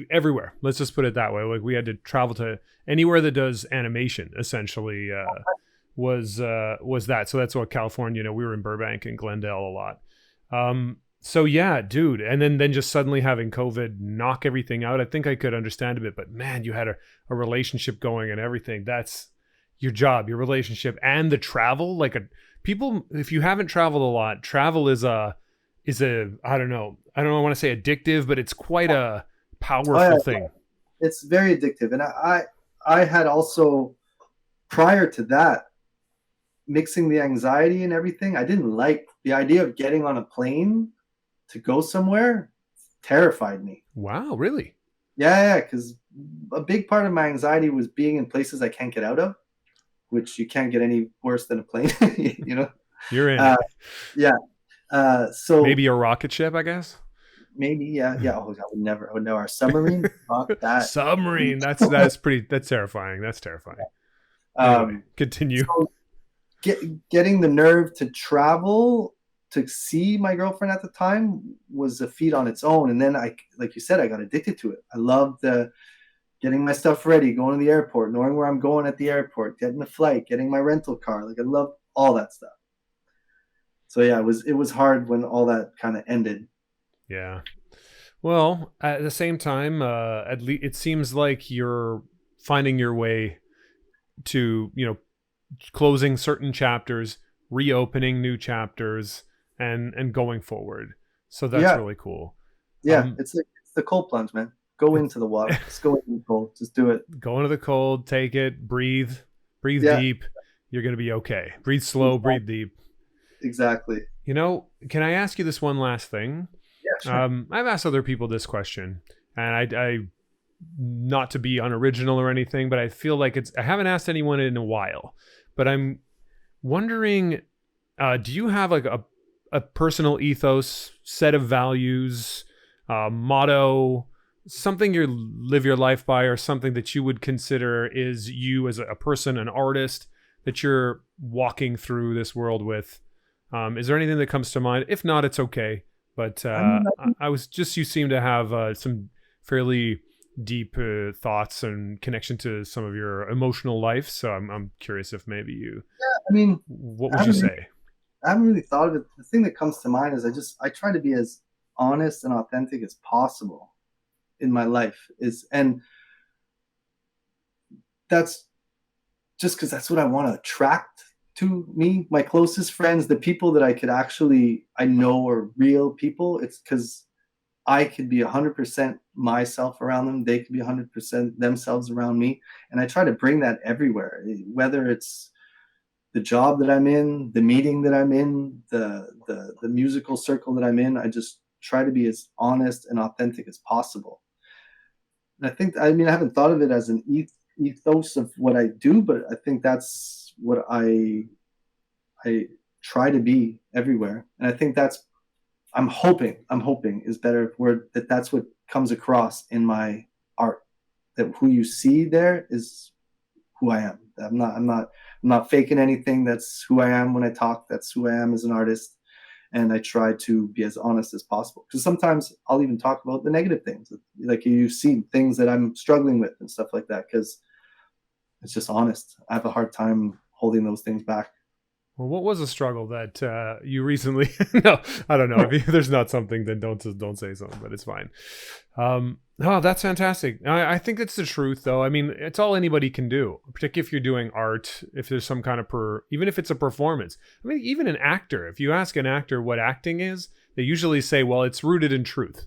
everywhere. Let's just put it that way. Like we had to travel to anywhere that does animation. Essentially, was that. So that's what California. You know, we were in Burbank and Glendale a lot. So yeah, dude. And then just suddenly having COVID knock everything out. I think I could understand a bit, but man, you had a relationship going and everything. That's your job, your relationship, and the travel. Like people, if you haven't traveled a lot, travel is a I don't know. I want to say addictive, but it's quite a powerful thing. It's very addictive. And I had also, prior to that, mixing the anxiety and everything, I didn't like the idea of getting on a plane to go somewhere. Terrified me. Wow, really? Yeah, because a big part of my anxiety was being in places I can't get out of, which you can't get any worse than a plane. You know, you're in. Yeah. So maybe a rocket ship, I guess. Maybe, yeah. Oh, I would never. Our submarine. That submarine. That's terrifying. That's terrifying. Anyway, continue. So getting the nerve to travel to see my girlfriend at the time was a feat on its own. And then like you said, I got addicted to it. I loved getting my stuff ready, going to the airport, knowing where I'm going at the airport, getting the flight, getting my rental car. Like I loved all that stuff. So yeah, it was hard when all that kind of ended. Yeah. Well, at the same time, at least it seems like you're finding your way to, closing certain chapters, reopening new chapters, and going forward. So that's really cool. Yeah, it's the cold plunge, man. Go into the water. Just go into the cold. Just do it. Go into the cold, take it, breathe deep. You're going to be okay. Breathe slow, breathe deep. Exactly. Can I ask you this one last thing? Yeah, sure. I've asked other people this question. And I not to be unoriginal or anything, but I feel like I haven't asked anyone in a while, but I'm wondering, do you have like a personal ethos, set of values, motto, something you live your life by, or something that you would consider is you as a person, an artist, that you're walking through this world with? Is there anything that comes to mind? If not, it's okay. But I mean, I was just, you seem to have some fairly deep thoughts and connection to some of your emotional life. So I'm curious if maybe you, I mean, what I would you haven't, say? I haven't really thought of it. The thing that comes to mind is I try to be as honest and authentic as possible in my life. And that's just because that's what I want to attract to me, my closest friends, the people that I know are real people. It's because I could be 100% myself around them. They could be 100% themselves around me. And I try to bring that everywhere, whether it's the job that I'm in, the meeting that I'm in, the musical circle that I'm in. I just try to be as honest and authentic as possible. And I mean, I haven't thought of it as an ethos of what I do, but I think that's what I try to be everywhere. And I think I'm hoping is better word, that's what comes across in my art, that who you see there is who I am. I'm not faking anything. That's who I am when I talk. That's who I am as an artist. And I try to be as honest as possible, because sometimes I'll even talk about the negative things, like you see things that I'm struggling with and stuff like that, because it's just honest. I have a hard time holding those things back. Well, what was a struggle that you recently? No, I don't know. If there's not something, then don't say something. But it's fine. Oh, that's fantastic. I think it's the truth, though. I mean, it's all anybody can do, particularly if you're doing art. If there's some kind of even if it's a performance. I mean, even an actor. If you ask an actor what acting is, they usually say, "Well, it's rooted in truth."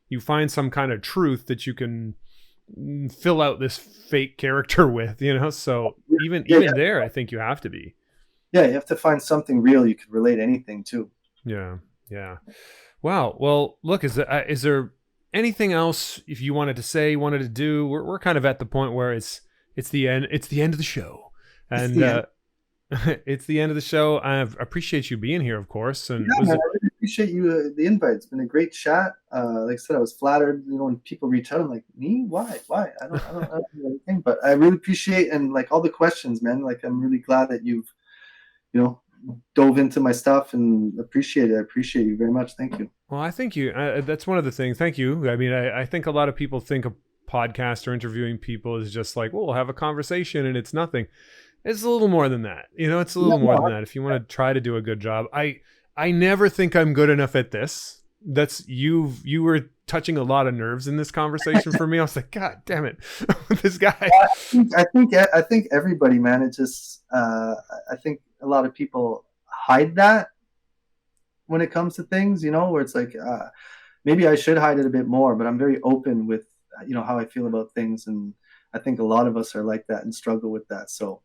You find some kind of truth that you can fill out this fake character with, So even there, I think you have to be. Yeah, you have to find something real you could relate anything to. Yeah, yeah. Wow. Well, look, is there anything else if you wanted to say, wanted to do? We're kind of at the point where it's the end. It's the end of the show, and it's the end of the show. I appreciate you being here, of course. And yeah, man, I really appreciate you the invite. It's been a great chat. Like I said, I was flattered. When people reach out, I'm like, me? Why? I don't do anything. But I really appreciate, and like all the questions, man. Like I'm really glad that you've dove into my stuff, and appreciate it. I appreciate you very much. Thank you. Well, I think that's one of the things. Thank you. I mean, I think a lot of people think a podcast or interviewing people is just like, well, we'll have a conversation and it's nothing. It's a little more than that. It's a little more than that. If you want to try to do a good job, I never think I'm good enough at this. That's you were touching a lot of nerves in this conversation for me. I was like, God damn it, this guy. I think everybody manages. I think a lot of people hide that when it comes to things, where it's like, maybe I should hide it a bit more, but I'm very open with, how I feel about things. And I think a lot of us are like that and struggle with that. So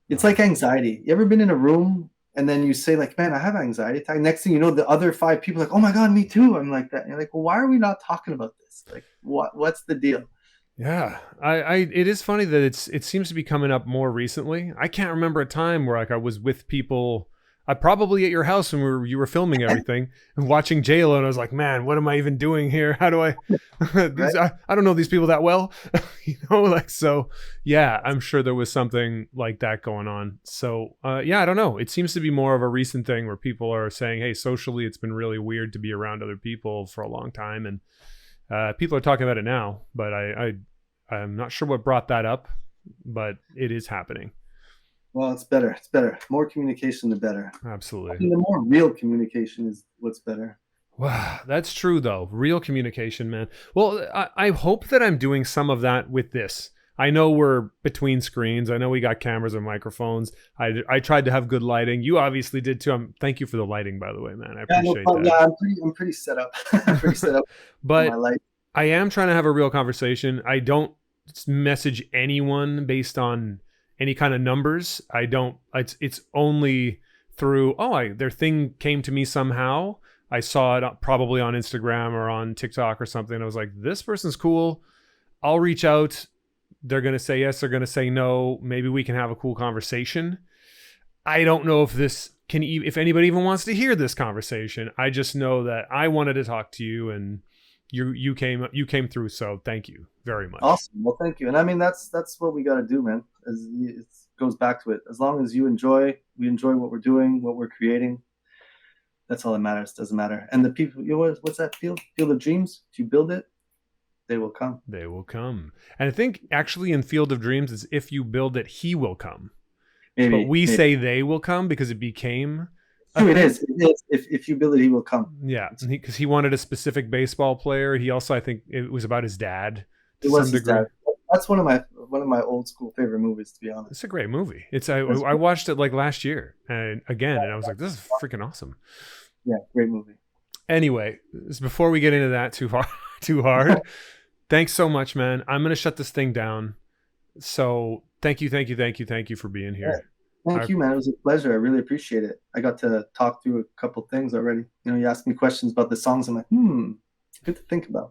it's like anxiety. You ever been in a room and then you say like, man, I have anxiety attack. Next thing you know, the other 5 people are like, oh my God, me too. I'm like that. And you're like, well, why are we not talking about this? Like, what's the deal? Yeah, it is funny that it seems to be coming up more recently. I can't remember a time where like I was with people. I probably at your house when you were filming everything and watching JLo, and I was like, man, what am I even doing here? How do I? I don't know these people that well, so. Yeah, I'm sure there was something like that going on. So yeah, I don't know. It seems to be more of a recent thing where people are saying, hey, socially, it's been really weird to be around other people for a long time, and people are talking about it now. But I'm not sure what brought that up, but it is happening. Well, it's better. It's better. More communication, the better. Absolutely. I mean, the more real communication is what's better. Wow, that's true, though. Real communication, man. Well, I hope that I'm doing some of that with this. I know we're between screens. I know we got cameras and microphones. I tried to have good lighting. You obviously did too. Thank you for the lighting, by the way, man. I appreciate that. Yeah, I'm pretty set up. But I am trying to have a real conversation. I don't message anyone based on any kind of numbers. I don't. It's only through their thing came to me somehow. I saw it probably on Instagram or on TikTok or something. I was like, this person's cool. I'll reach out. They're going to say yes. They're going to say no. Maybe we can have a cool conversation. I don't know if this can, if anybody even wants to hear this conversation. I just know that I wanted to talk to you, and you came through. So thank you very much. Awesome. Well, thank you. And I mean, that's what we got to do, man. It goes back to it. As long as you enjoy, we enjoy what we're doing, what we're creating. That's all that matters. Doesn't matter. And the people, you know, what's that field? Field of Dreams. If you build it, they will come. They will come. And I think actually in Field of Dreams is if you build it, he will come. Maybe. But we say they will come because it became. It is. If you build it, he will come. Yeah, because he wanted a specific baseball player. He also, I think, it was about his dad. It was his dad. That's one of my old school favorite movies, to be honest. It's a great movie. I watched it like last year and I was like, this is freaking awesome. Yeah, great movie. Anyway, before we get into that too hard, thanks so much, man. I'm gonna shut this thing down. So thank you for being here. Yeah. Thank you, man. It was a pleasure. I really appreciate it. I got to talk through a couple things already. You know, you asked me questions about the songs. I'm like, good to think about.